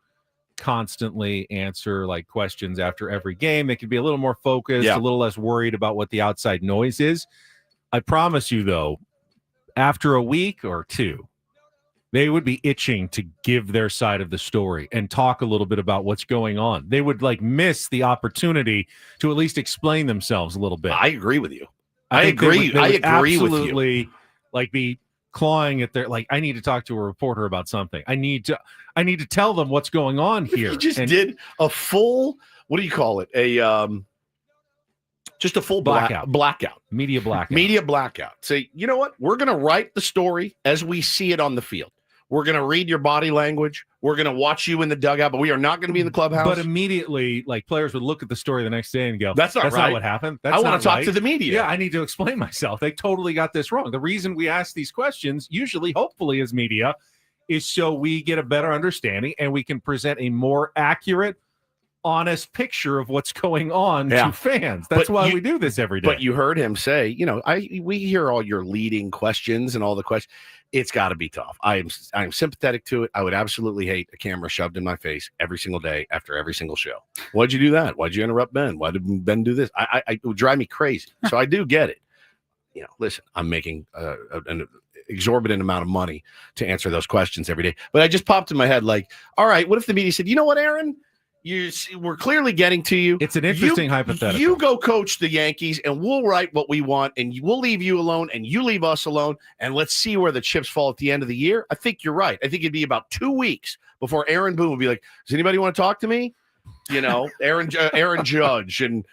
constantly answer like questions after every game. They could be a little more focused, a little less worried about what the outside noise is. I promise you, though, after a week or two, they would be itching to give their side of the story and talk a little bit about what's going on. They would miss the opportunity to at least explain themselves a little bit. I agree with you. I agree with you. Be clawing at their I need to talk to a reporter about something. I need to tell them what's going on here. You just did a full, what do you call it? Just a full blackout. Media blackout. Media blackout. Say, you know what? We're going to write the story as we see it on the field. We're going to read your body language. We're going to watch you in the dugout, but we are not going to be in the clubhouse. But immediately, players would look at the story the next day and go, That's not what happened. I want to talk to the media. Yeah, I need to explain myself. They totally got this wrong. The reason we ask these questions, usually, hopefully, as media, is so we get a better understanding and we can present a more accurate, honest picture of what's going on to fans. That's why we do this every day. But you heard him say, we hear all your leading questions and all the questions. It's got to be tough. I'm sympathetic to it. I would absolutely hate a camera shoved in my face every single day after every single show. Why'd you do that? Why'd you interrupt Ben? Why did Ben do this? It would drive me crazy. So I do get it. Listen, I'm making an exorbitant amount of money to answer those questions every day. But I just popped in my head all right, what if the media said, you know what, Aaron? We're clearly getting to you. It's an interesting hypothetical. You go coach the Yankees, and we'll write what we want, and we'll leave you alone, and you leave us alone, and let's see where the chips fall at the end of the year. I think you're right. I think it'd be about 2 weeks before Aaron Boone would be like, does anybody want to talk to me? Aaron Judge and,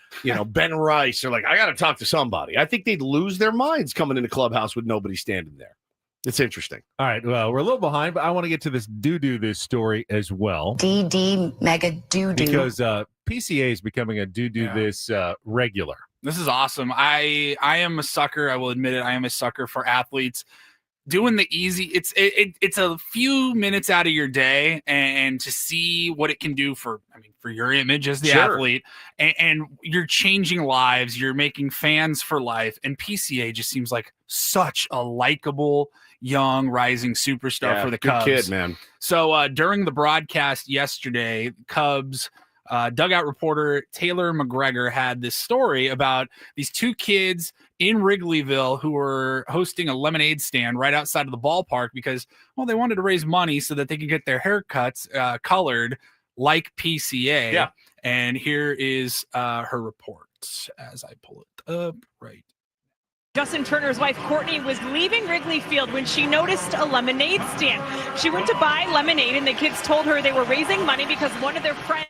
Ben Rice are like, I got to talk to somebody. I think they'd lose their minds coming in the clubhouse with nobody standing there. It's interesting. All right. Well, we're a little behind, but I want to get to this do this story as well. DD mega do. Because PCA is becoming a do this regular. This is awesome. I am a sucker. I will admit it. I am a sucker for athletes doing the easy. It's a few minutes out of your day, and to see what it can do for your image as the athlete, and you're changing lives. You're making fans for life. And PCA just seems like such a likable young rising superstar for the Cubs. Good kid, man. So during the broadcast yesterday, Cubs dugout reporter Taylor McGregor had this story about these two kids in Wrigleyville who were hosting a lemonade stand right outside of the ballpark because, well, they wanted to raise money so that they could get their haircuts colored like PCA. Yeah. And here is her report as I pull it up right. Justin Turner's wife, Courtney, was leaving Wrigley Field when she noticed a lemonade stand. She went to buy lemonade, and the kids told her they were raising money because one of their friends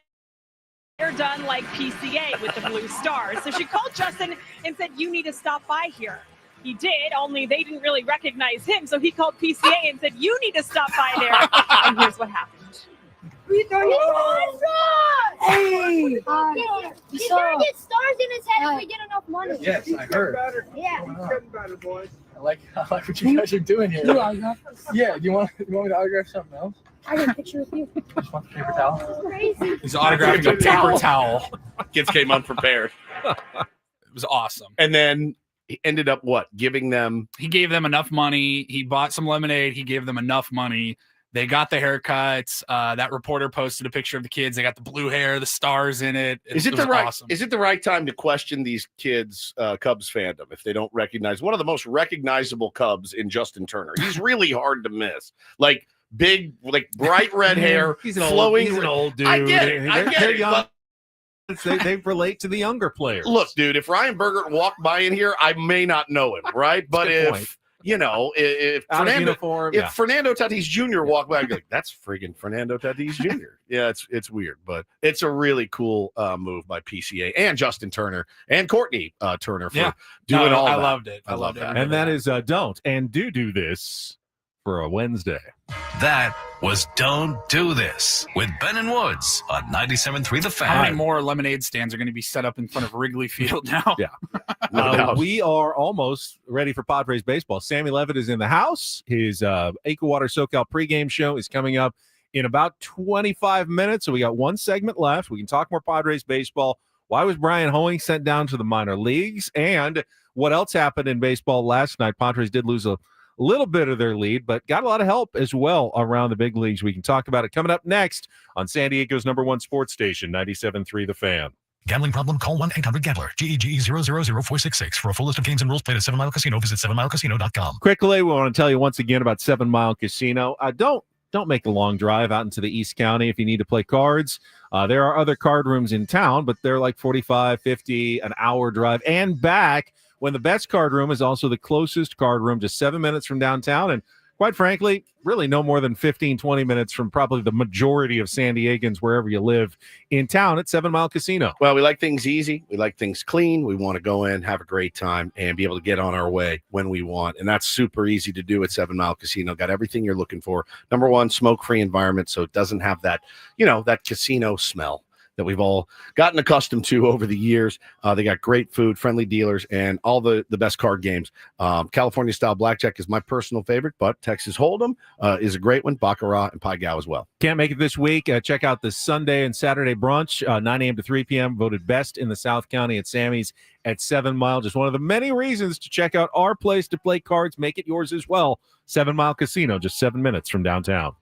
they're done like PCA with the blue stars. So she called Justin and said, "You need to stop by here." He did, only they didn't really recognize him. So he called PCA and said, "You need to stop by there." And here's what happened. He's gonna get stars in his head if we get enough money. Yes, I heard. Yeah. I like what you guys are doing here. Yeah, do you want me to autograph something else? I got a picture with you. Just want the paper towel? Crazy. He's autographing a paper towel. Kids came unprepared. It was awesome. And then he ended up giving them. He gave them enough money. He bought some lemonade. He gave them enough money. They got the haircuts. That reporter posted a picture of the kids. They got the blue hair, the stars in it. Is it the right time to question these kids' Cubs fandom if they don't recognize one of the most recognizable Cubs in Justin Turner? He's really hard to miss. Like big, like bright red hair, He's flowing. He's an old dude. I get it. They're young. They relate to the younger players. Look, dude, if Ryan Bergert walked by in here, I may not know him, right? But if if Fernando Tatis Jr. walked by, I'd be like, that's friggin' Fernando Tatis Jr. Yeah, it's weird, but it's a really cool move by PCA and Justin Turner and Courtney Turner for doing all that. I loved it. I love that. And that is don't and do this for a Wednesday. That was Don't Do This with Ben and Woods on 97.3 The Fan. How many more lemonade stands are going to be set up in front of Wrigley Field now? Yeah. We are almost ready for Padres baseball. Sammy Levitt is in the house. His AquaWater SoCal pregame show is coming up in about 25 minutes. So we got one segment left. We can talk more Padres baseball. Why was Brian Hoeing sent down to the minor leagues? And what else happened in baseball last night? Padres did lose a little bit of their lead, but got a lot of help as well around the big leagues. We can talk about it coming up next on San Diego's #1 sports station, 97.3 The Fan. Gambling problem? Call 1-800-GAMBLER. GEGE 000-466. For a full list of games and rules, play at 7 Mile Casino. Visit 7milecasino.com. Quickly, we want to tell you once again about 7 Mile Casino. Don't make a long drive out into the East County if you need to play cards. There are other card rooms in town, but they're like 45, 50, an hour drive and back, when the best card room is also the closest card room, just 7 minutes from downtown. And quite frankly, really no more than 15, 20 minutes from probably the majority of San Diegans, wherever you live in town, at 7 Mile Casino. Well, we like things easy. We like things clean. We want to go in, have a great time, and be able to get on our way when we want. And that's super easy to do at 7 Mile Casino. Got everything you're looking for. Number one, smoke-free environment, so it doesn't have that, that casino smell that we've all gotten accustomed to over the years. They got great food, friendly dealers, and all the best card games. California-style blackjack is my personal favorite, but Texas Hold'em is a great one, Baccarat, and Pai Gow as well. Can't make it this week. Check out the Sunday and Saturday brunch, 9 a.m. to 3 p.m., voted best in the South County at Sammy's at 7 Mile. Just one of the many reasons to check out our place to play cards. Make it yours as well. 7 Mile Casino, just 7 minutes from downtown.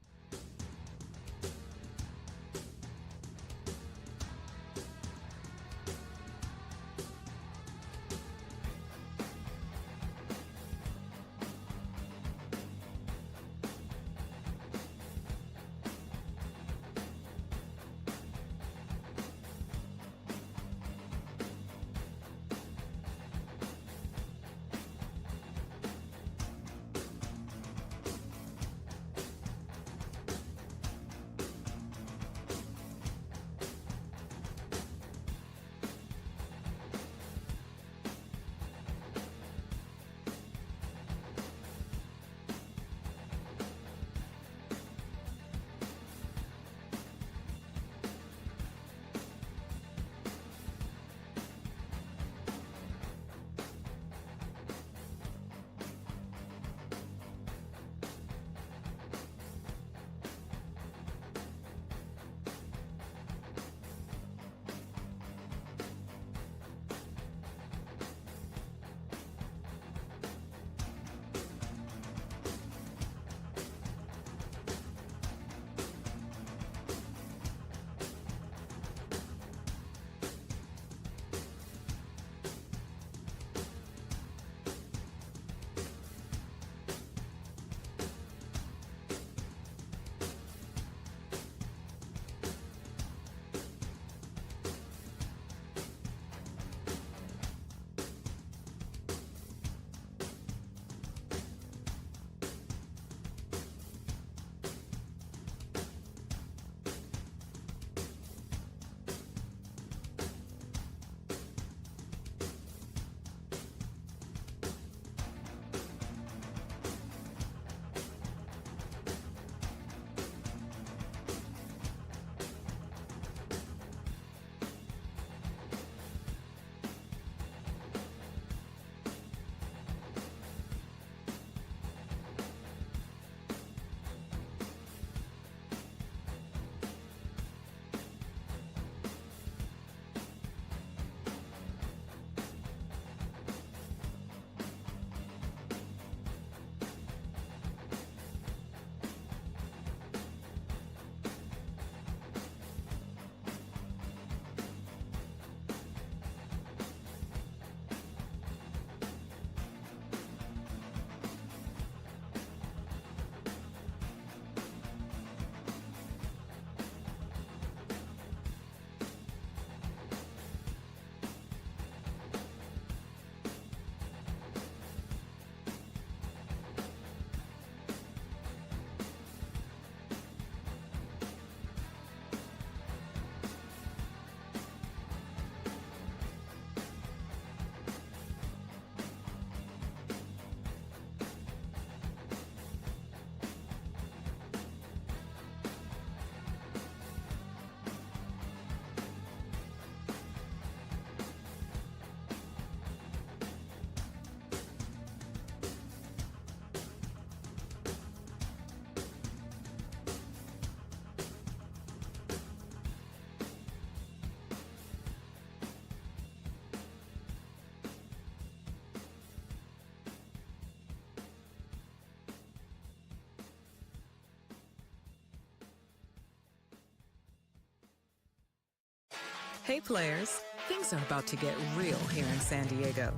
Hey players, things are about to get real here in San Diego.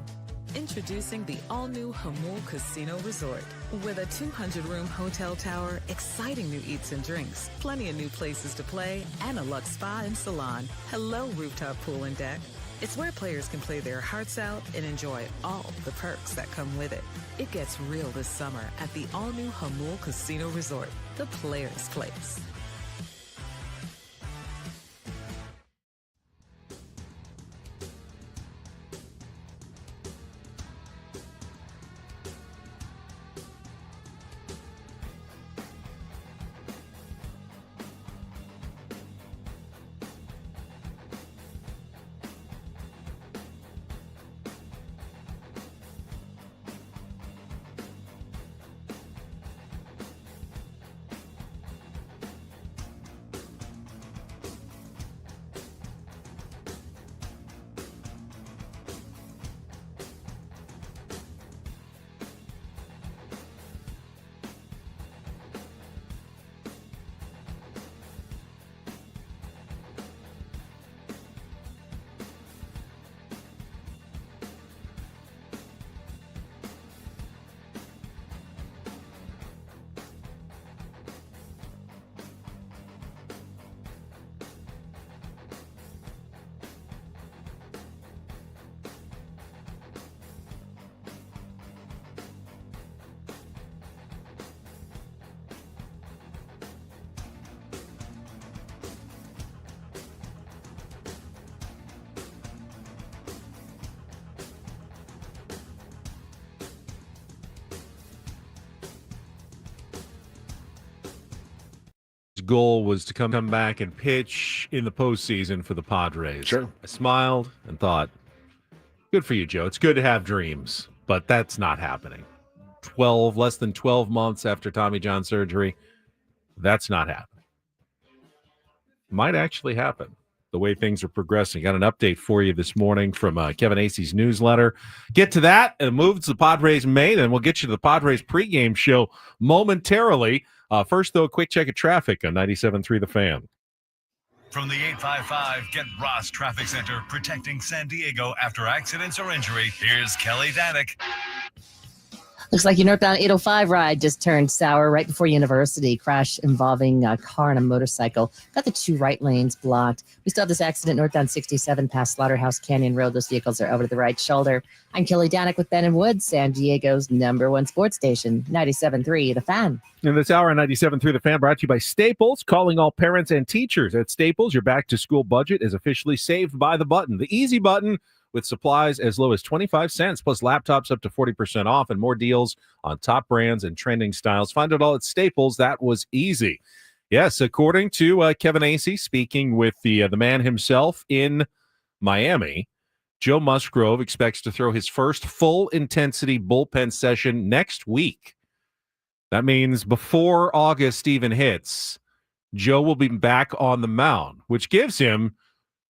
Introducing the all-new Hamul Casino Resort. With a 200-room hotel tower, exciting new eats and drinks, plenty of new places to play, and a luxe spa and salon. Hello, rooftop pool and deck. It's where players can play their hearts out and enjoy all the perks that come with it. It gets real this summer at the all-new Hamul Casino Resort, the players' place. Goal was to come back and pitch in the postseason for the Padres. Sure. I smiled and thought, good for you, Joe. It's good to have dreams, but that's not happening. Less than 12 months after Tommy John surgery, that's not happening. Might actually happen the way things are progressing. Got an update for you this morning from Kevin Acey's newsletter. Get to that and move to the Padres May, then we'll get you to the Padres pregame show momentarily. First, though, a quick check of traffic on 97.3 The Fan. From the 855 Get Ross Traffic Center, protecting San Diego after accidents or injury, here's Kelly Danick. Looks like your northbound 805 ride just turned sour right before University. Crash involving a car and a motorcycle. Got the two right lanes blocked. We still have this accident northbound 67 past Slaughterhouse Canyon Road. Those vehicles are over to the right shoulder. I'm Kelly Danick with Ben and Woods, San Diego's #1 sports station, 97.3 The Fan. And this hour on 97.3 The Fan brought to you by Staples. Calling all parents and teachers. At Staples, your back-to-school budget is officially saved by the button. The easy button, with supplies as low as 25 cents, plus laptops up to 40% off, and more deals on top brands and trending styles. Find it all at Staples. That was easy. Yes, according to Kevin Acey, speaking with the man himself in Miami, Joe Musgrove expects to throw his first full-intensity bullpen session next week. That means before August even hits, Joe will be back on the mound, which gives him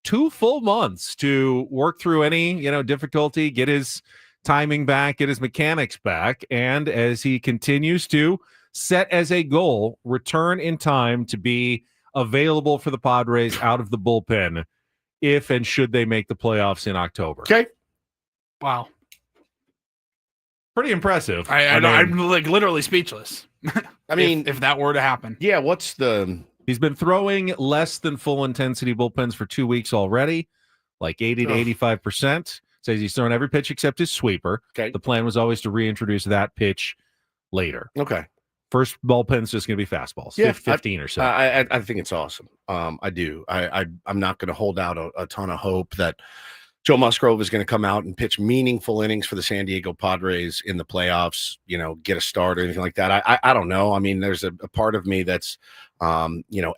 2 full months to work through any, difficulty, get his timing back, get his mechanics back, and as he continues to set as a goal, return in time to be available for the Padres out of the bullpen if and should they make the playoffs in October. Okay. Wow. Pretty impressive. I'm like literally speechless. I mean, if that were to happen. Yeah, He's been throwing less than full intensity bullpens for 2 weeks already, like 80 to 85%. Says he's thrown every pitch except his sweeper. Okay. The plan was always to reintroduce that pitch later. Okay. First bullpen's just going to be fastballs, 15 or so. I think it's awesome. I do. I'm not going to hold out a ton of hope that Joe Musgrove is going to come out and pitch meaningful innings for the San Diego Padres in the playoffs, get a start or anything like that. I don't know. I mean, there's a part of me that's,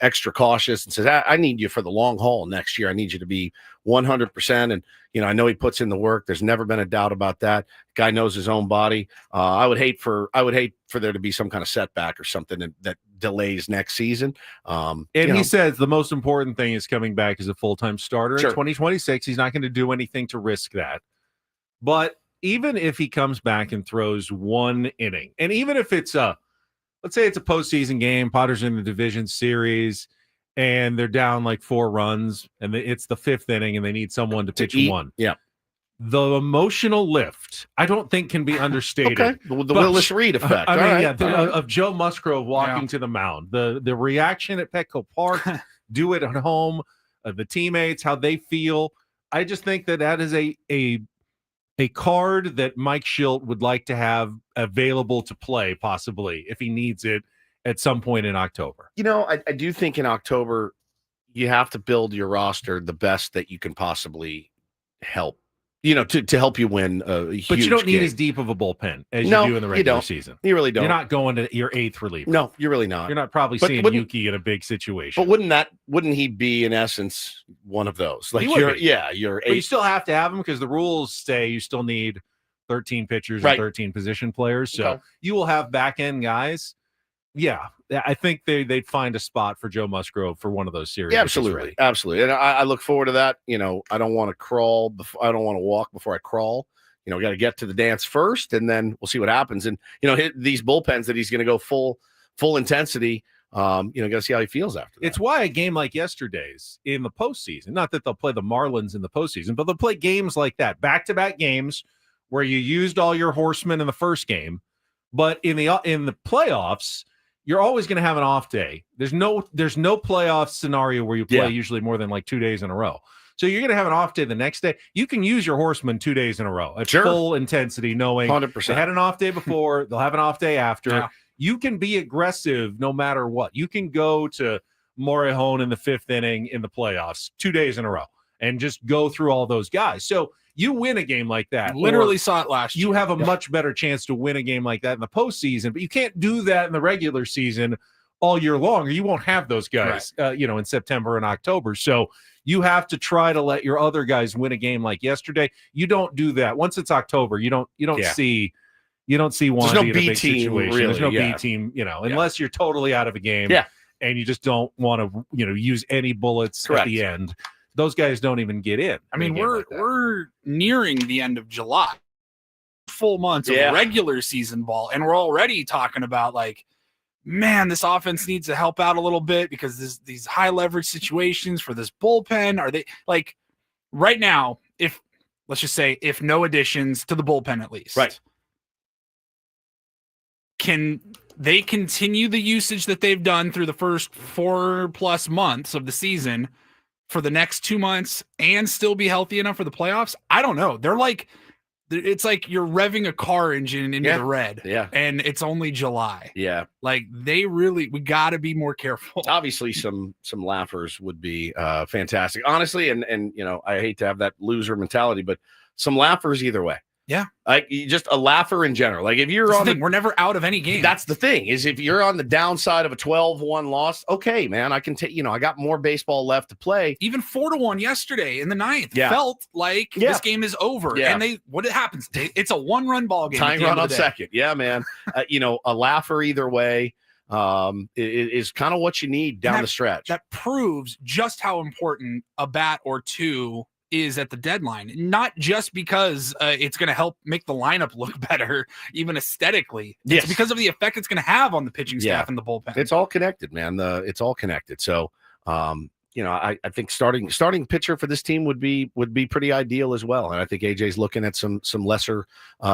extra cautious and says, I need you for the long haul next year. I need you to be 100%. And, I know he puts in the work. There's never been a doubt about that. Guy knows his own body. I would hate for there to be some kind of setback or something that delays next season. He says the most important thing is coming back as a full-time starter Sure. in 2026. He's not going to do anything to risk that. But even if he comes back and throws one inning, and even if it's let's say it's a postseason game, Padres in the division series, and they're down like 4 runs, and it's the 5th inning, and they need someone to pitch one. Yeah. The emotional lift, I don't think can be understated. Okay, the Willis Reed effect. Of Joe Musgrove walking to the mound, the reaction at Petco Park, do it at home, the teammates, how they feel. I just think that is a card that Mike Shildt would like to have available to play, possibly if he needs it at some point in October. I do think in October you have to build your roster the best that you can possibly help. To help you win a huge But you don't need game. as deep of a bullpen as you do in the regular season. You really don't. You're not going to your 8th reliever. No, you're really not. You're not probably seeing Yuki in a big situation. But wouldn't he be in essence one of those? Like you're 8. But you still have to have him because the rules say you still need 13 pitchers and 13 position players. So you will have back end guys. Yeah, I think they'd find a spot for Joe Musgrove for one of those series. Yeah, absolutely. And I look forward to that. I don't want to crawl I don't want to walk before I crawl. Got to get to the dance first, and then we'll see what happens. And hit these bullpens that he's going to go full intensity. Got to see how he feels after that. It's why a game like yesterday's in the postseason, not that they'll play the Marlins in the postseason, but they'll play games like that, back-to-back games where you used all your horsemen in the first game, but in the playoffs, you're always going to have an off day. There's no playoff scenario where you play usually more than like 2 days in a row. So you're going to have an off day the next day. You can use your horsemen 2 days in a row at full intensity, knowing 100%. They had an off day before, they'll have an off day after. Yeah. You can be aggressive no matter what. You can go to Morejon in the 5th inning in the playoffs 2 days in a row and just go through all those guys. So you win a game like that. Literally saw it last year. You have a much better chance to win a game like that in the postseason, but you can't do that in the regular season all year long, or you won't have those guys, in September and October. So you have to try to let your other guys win a game like yesterday. You don't do that. Once it's October, you don't see one in a big situation. Really, There's no B team, unless you're totally out of a game and you just don't want to, use any bullets at the end. Those guys don't even get in. I mean, we're nearing the end of July, full months of regular season ball, and we're already talking about man, this offense needs to help out a little bit because these high leverage situations for this bullpen. Are they right now? Let's just say if no additions to the bullpen at least, right? Can they continue the usage that they've done through the first 4+ months of the season for the next 2 months and still be healthy enough for the playoffs? I don't know. It's like you're revving a car engine into the red. Yeah. And it's only July. Yeah. We got to be more careful. Obviously some laughers would be fantastic. Honestly, and I hate to have that loser mentality, but some laughers either way. Yeah. Just a laugher in general. If you're we're never out of any game. That's the thing, is if you're on the downside of a 12-1 loss, okay, man, I can take, I got more baseball left to play. Even 4-1 yesterday in the 9th felt like this game is over. Yeah. And what happens? It's a 1-run ball game. Tying run on second. Yeah, man. A laugher either way is kind of what you need down the stretch. That proves just how important a bat or two is at the deadline, not just because it's going to help make the lineup look better, even aesthetically. It's because of the effect it's going to have on the pitching staff and the bullpen. It's all connected, man. It's all connected. So, I think starting pitcher for this team would be pretty ideal as well. And I think AJ's looking at some lesser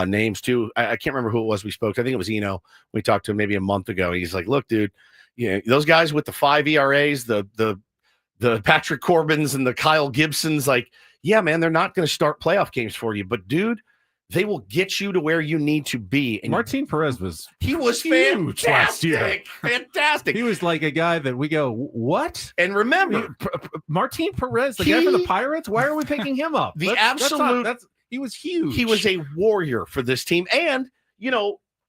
names too. I can't remember who it was we spoke to. I think it was Eno. We talked to him maybe a month ago. He's like, look, dude, those guys with the 5 ERAs, the Patrick Corbins and the Kyle Gibsons, yeah, man, they're not going to start playoff games for you, but dude, they will get you to where you need to be. And Martin Perez was huge last year. Fantastic. He was like a guy that we go, what? And remember, Martin Perez, the guy for the Pirates, why are we picking him up? He was huge. He was a warrior for this team. And,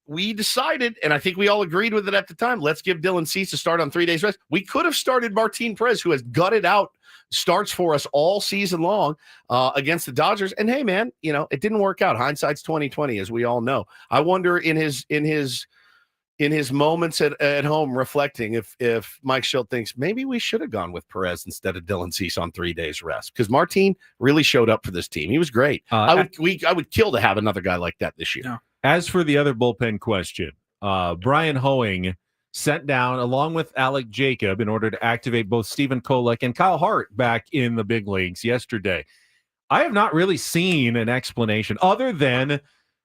we decided, and I think we all agreed with it at the time, let's give Dylan Cease a start on 3 days rest. We could have started Martin Perez, who has gutted out starts for us all season long against the Dodgers. And hey, man, it didn't work out. Hindsight's 20/20, as we all know. I wonder in his moments at home reflecting if Mike Shildt thinks maybe we should have gone with Perez instead of Dylan Cease on 3 days rest, because Martin really showed up for this team. He was great. I would kill to have another guy like that this year. As for the other bullpen question, Brian Hoeing sent down along with Alec Jacob in order to activate both Stephen Kolek and Kyle Hart back in the big leagues yesterday. I have not really seen an explanation other than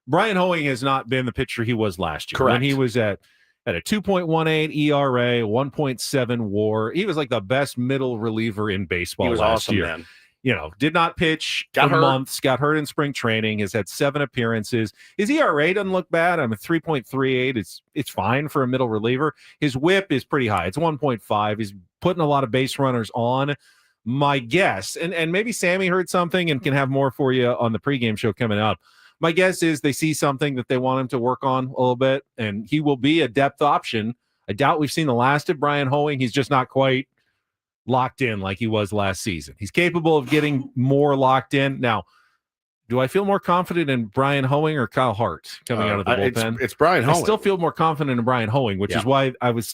Brian Hoeing has not been the pitcher he was last year. Correct. When he was at a 2.18 ERA, 1.7 WAR. He was like the best middle reliever in baseball last year. Man. You know, did not pitch Got for hurt. months, got hurt in spring training, has had 7 appearances. His ERA doesn't look bad. I'm at 3.38. It's fine for a middle reliever. His whip is pretty high. It's 1.5. He's putting a lot of base runners on. My guess, and maybe Sammy heard something and can have more for you on the pregame show coming up. My guess is they see something that they want him to work on a little bit, and he will be a depth option. I doubt we've seen the last of Brian Hoeing. He's just not quite locked in like he was last season. He's capable of getting more locked in. Now, do I feel more confident in Brian Hoeing or Kyle Hart coming out of the bullpen? It's Brian Hoeing. I still feel more confident in Brian Hoeing, which is why I was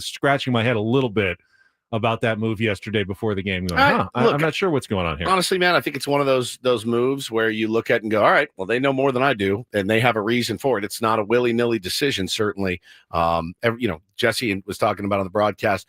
scratching my head a little bit about that move yesterday before the game. Going, I'm not sure what's going on here. Honestly, man, I think it's one of those moves where you look at and go, all right, well, they know more than I do, and they have a reason for it. It's not a willy-nilly decision, certainly. Jesse was talking about on the broadcast,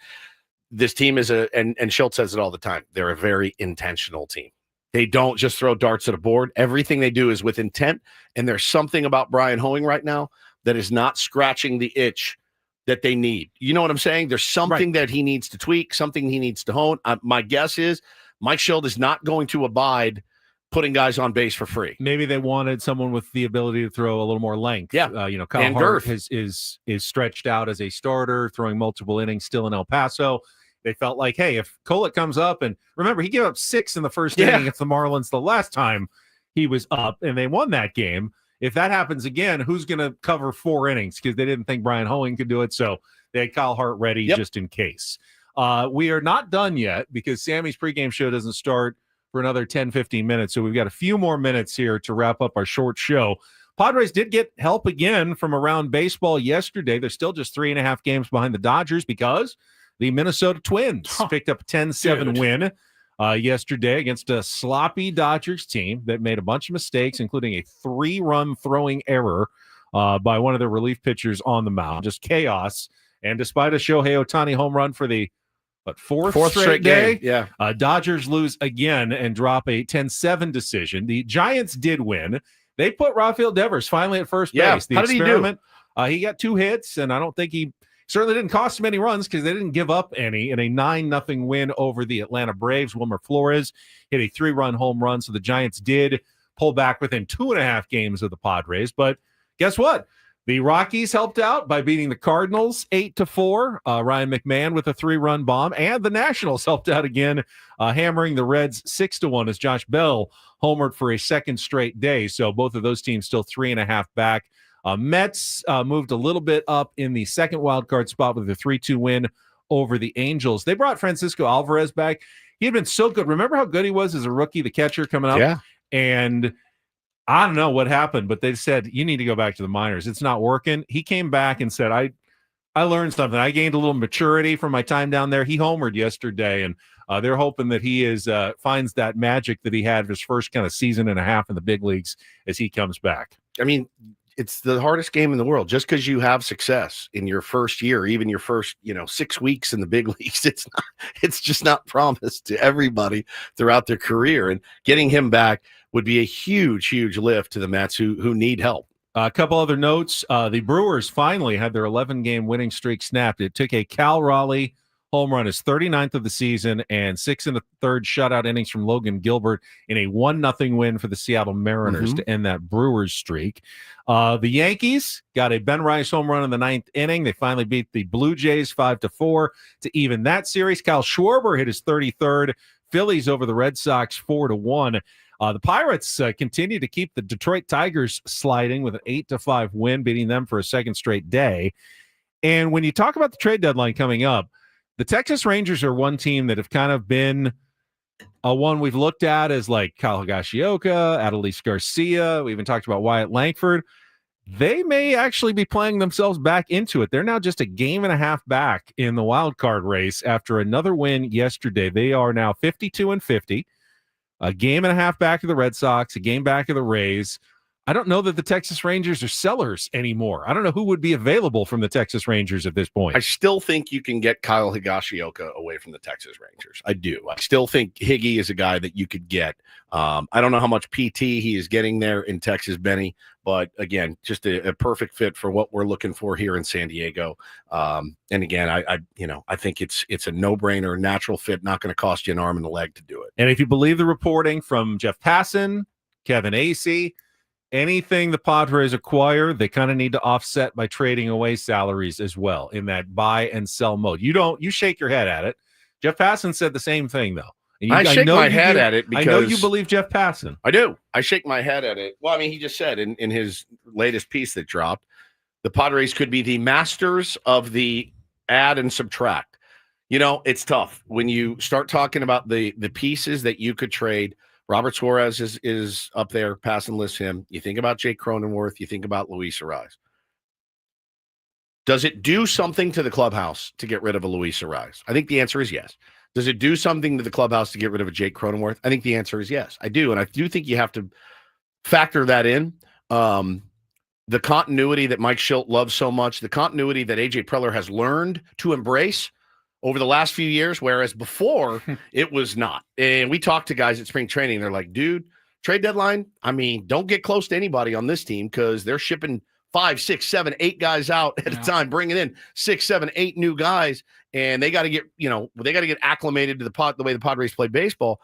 this team is and Schultz says it all the time, they're a very intentional team. They don't just throw darts at a board. Everything they do is with intent, and there's something about Brian Hoeing right now that is not scratching the itch that they need. You know what I'm saying? There's something that he needs to tweak, something he needs to hone. My guess is Mike Schild is not going to abide putting guys on base for free. Maybe they wanted someone with the ability to throw a little more length. Yeah. Kyle Hart is stretched out as a starter, throwing multiple innings still in El Paso. They felt like, hey, if Kolek comes up, and remember, he gave up 6 in the first inning against the Marlins the last time he was up, and they won that game. If that happens again, who's going to cover 4 innings? Because they didn't think Brian Hoeing could do it, so they had Kyle Hart ready just in case. We are not done yet because Sammy's pregame show doesn't start for another 10, 15 minutes, so we've got a few more minutes here to wrap up our short show. Padres did get help again from around baseball yesterday. They're still just 3.5 games behind the Dodgers because the Minnesota Twins picked up a 10-7 win yesterday against a sloppy Dodgers team that made a bunch of mistakes, including a 3-run throwing error by one of their relief pitchers on the mound. Just chaos. And despite a Shohei Ohtani home run for the fourth straight day, game. Dodgers lose again and drop a 10-7 decision. The Giants did win. They put Rafael Devers finally at first base. The How did experiment, he do? He got 2 hits, and I don't think he certainly didn't cost him any runs because they didn't give up any in a 9-0 win over the Atlanta Braves. Wilmer Flores hit a 3-run home run, so the Giants did pull back within 2.5 games of the Padres. But guess what? The Rockies helped out by beating the Cardinals 8-4. Ryan McMahon with a 3-run bomb, and the Nationals helped out again, hammering the Reds 6-1 as Josh Bell homered for a second straight day. So both of those teams still 3.5 back. Mets moved a little bit up in the second wild card spot with a 3-2 win over the Angels. They brought Francisco Alvarez back. He had been so good. Remember how good he was as a rookie, the catcher coming up? Yeah. And I don't know what happened, but they said, you need to go back to the minors. It's not working. He came back and said, I learned something. I gained a little maturity from my time down there. He homered yesterday, and they're hoping that he finds that magic that he had his first kind of season and a half in the big leagues as he comes back. I mean, it's the hardest game in the world. Just because you have success in your first year, even your first, 6 weeks in the big leagues, it's just not promised to everybody throughout their career. And getting him back would be a huge, huge lift to the Mets who need help. A couple other notes. The Brewers finally had their 11-game winning streak snapped. It took a Cal Raleigh home run, his 39th of the season, and 6 1/3 shutout innings from Logan Gilbert in a 1-0 win for the Seattle Mariners to end that Brewers streak. The Yankees got a Ben Rice home run in the 9th inning. They finally beat the Blue Jays 5-4 to even that series. Kyle Schwarber hit his 33rd. Phillies over the Red Sox 4-1. The Pirates continue to keep the Detroit Tigers sliding with an 8-5 win, beating them for a second straight day. And when you talk about the trade deadline coming up, the Texas Rangers are one team that have kind of been one we've looked at as like Kyle Higashioka, Adolis Garcia. We even talked about Wyatt Langford. They may actually be playing themselves back into it. They're now just a game and a half back in the wild card race after another win yesterday. They are now 52-50, a game and a half back of the Red Sox, a game back of the Rays. I don't know that the Texas Rangers are sellers anymore. I don't know who would be available from the Texas Rangers at this point. I still think you can get Kyle Higashioka away from the Texas Rangers. I do. I still think Higgy is a guy that you could get. I don't know how much PT he is getting there in Texas, Benny, but again, just a perfect fit for what we're looking for here in San Diego. And again, I think it's a no-brainer, natural fit, not going to cost you an arm and a leg to do it. And if you believe the reporting from Jeff Passan, Kevin Acee, anything the Padres acquire, they kind of need to offset by trading away salaries as well in that buy and sell mode. You shake your head at it. Jeff Passan said the same thing, though. And I shake my head at it because I know you believe Jeff Passan. I do. I shake my head at it. Well, I mean, he just said in his latest piece that dropped, the Padres could be the masters of the add and subtract. It's tough when you start talking about the pieces that you could trade. Robert Suarez is up there. Passan lists him. You think about Jake Cronenworth. You think about Luis Ariz. Does it do something to the clubhouse to get rid of a Luis Ariz? I think the answer is yes. Does it do something to the clubhouse to get rid of a Jake Cronenworth? I think the answer is yes. I do. And I do think you have to factor that in. The continuity that Mike Schilt loves so much, the continuity that AJ Preller has learned to embrace over the last few years, whereas before it was not. And we talked to guys at spring training. They're like, dude, trade deadline, I mean, don't get close to anybody on this team because they're shipping 5, 6, 7, 8 guys out at a time, bringing in 6, 7, 8 new guys. And they got to get, acclimated to the way the Padres play baseball.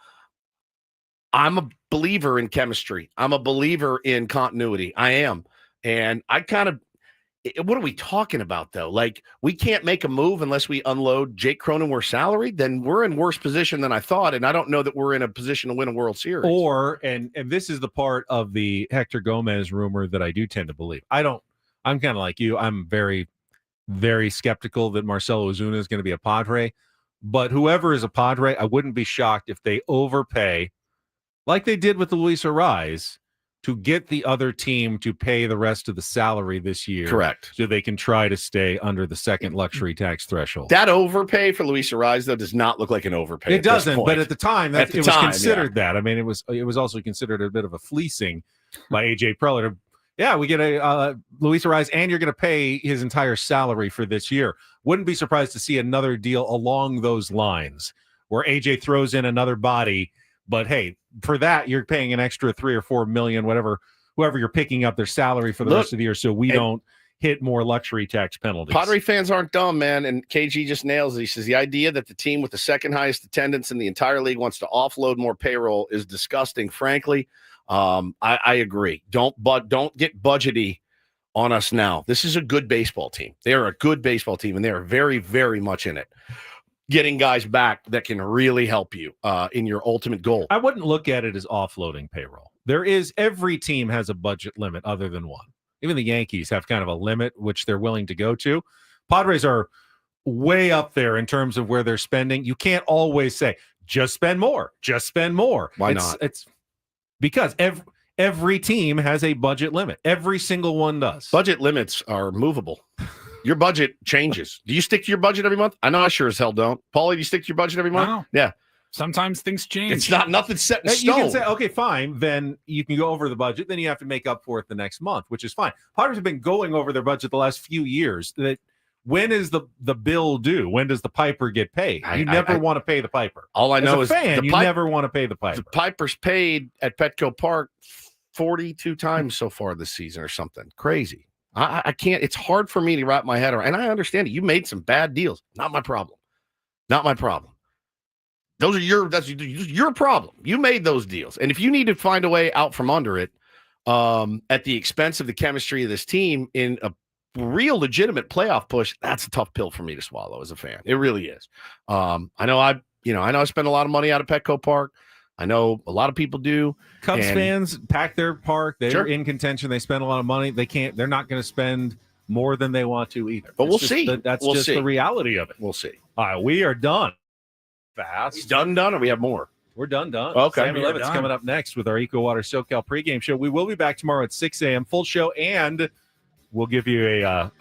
I'm a believer in chemistry. I'm a believer in continuity. I am. And what are we talking about, though? Like, we can't make a move unless we unload Jake Cronenworth's salary. Then we're in worse position than I thought. And I don't know that we're in a position to win a World Series. And this is the part of the Hector Gomez rumor that I do tend to believe. I'm kind of like you. I'm very, very skeptical that Marcelo Ozuna is going to be a Padre. But whoever is a Padre, I wouldn't be shocked if they overpay, like they did with the Luis Ariz, to get the other team to pay the rest of the salary this year. Correct. So they can try to stay under the second luxury tax threshold. That overpay for Luis Ariz, though, does not look like an overpay. It doesn't, but at the time, it was considered that. I mean, it was also considered a bit of a fleecing by AJ Preller. We get a Luis Ariz, and you're going to pay his entire salary for this year. Wouldn't be surprised to see another deal along those lines where AJ throws in another body, but hey, for that, you're paying an extra $3 or $4 million, whoever you're picking up their salary for the rest of the year, so we don't hit more luxury tax penalties. Padre fans aren't dumb, man, and KG just nails it. He says the idea that the team with the second highest attendance in the entire league wants to offload more payroll is disgusting. Frankly, I agree. Don't get budgety on us now. This is a good baseball team. They are a good baseball team, and they are very, very much in it. Getting guys back that can really help you in your ultimate goal. I wouldn't look at it as offloading payroll. Every team has a budget limit other than one. Even the Yankees have kind of a limit which they're willing to go to. Padres are way up there in terms of where they're spending. You can't always say, just spend more. Why not? It's because every team has a budget limit. Every single one does. Budget limits are movable. Your budget changes. Do you stick to your budget every month? I know I sure as hell don't. Paulie, do you stick to your budget every month? No. Yeah. Sometimes things change. It's nothing set in stone. You can say, okay, fine. Then you can go over the budget. Then you have to make up for it the next month, which is fine. Padres have been going over their budget the last few years. That when is the bill due? When does the piper get paid? You never want to pay the piper. All I know is you never want to pay the piper. The piper's paid at Petco Park 42 times so far this season or something. Crazy. I can't. It's hard for me to wrap my head around. And I understand it. You made some bad deals. Not my problem. That's your problem. You made those deals. And if you need to find a way out from under it at the expense of the chemistry of this team in a real legitimate playoff push, that's a tough pill for me to swallow as a fan. It really is. I know I spend a lot of money out of Petco Park. I know a lot of people do. Cubs fans pack their park. They're in contention. They spend a lot of money. They're not going to spend more than they want to either. But we'll see. That's just the reality of it. We'll see. All right, we are done. Fast. Done, or we have more? We're done. Okay. Sammy Levitt's coming up next with our EcoWater SoCal pregame show. We will be back tomorrow at 6 a.m. Full show, and we'll give you a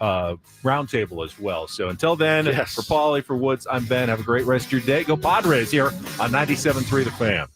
roundtable as well. So until then, for Paulie, for Woods, I'm Ben. Have a great rest of your day. Go Padres here on 97.3 The Fan.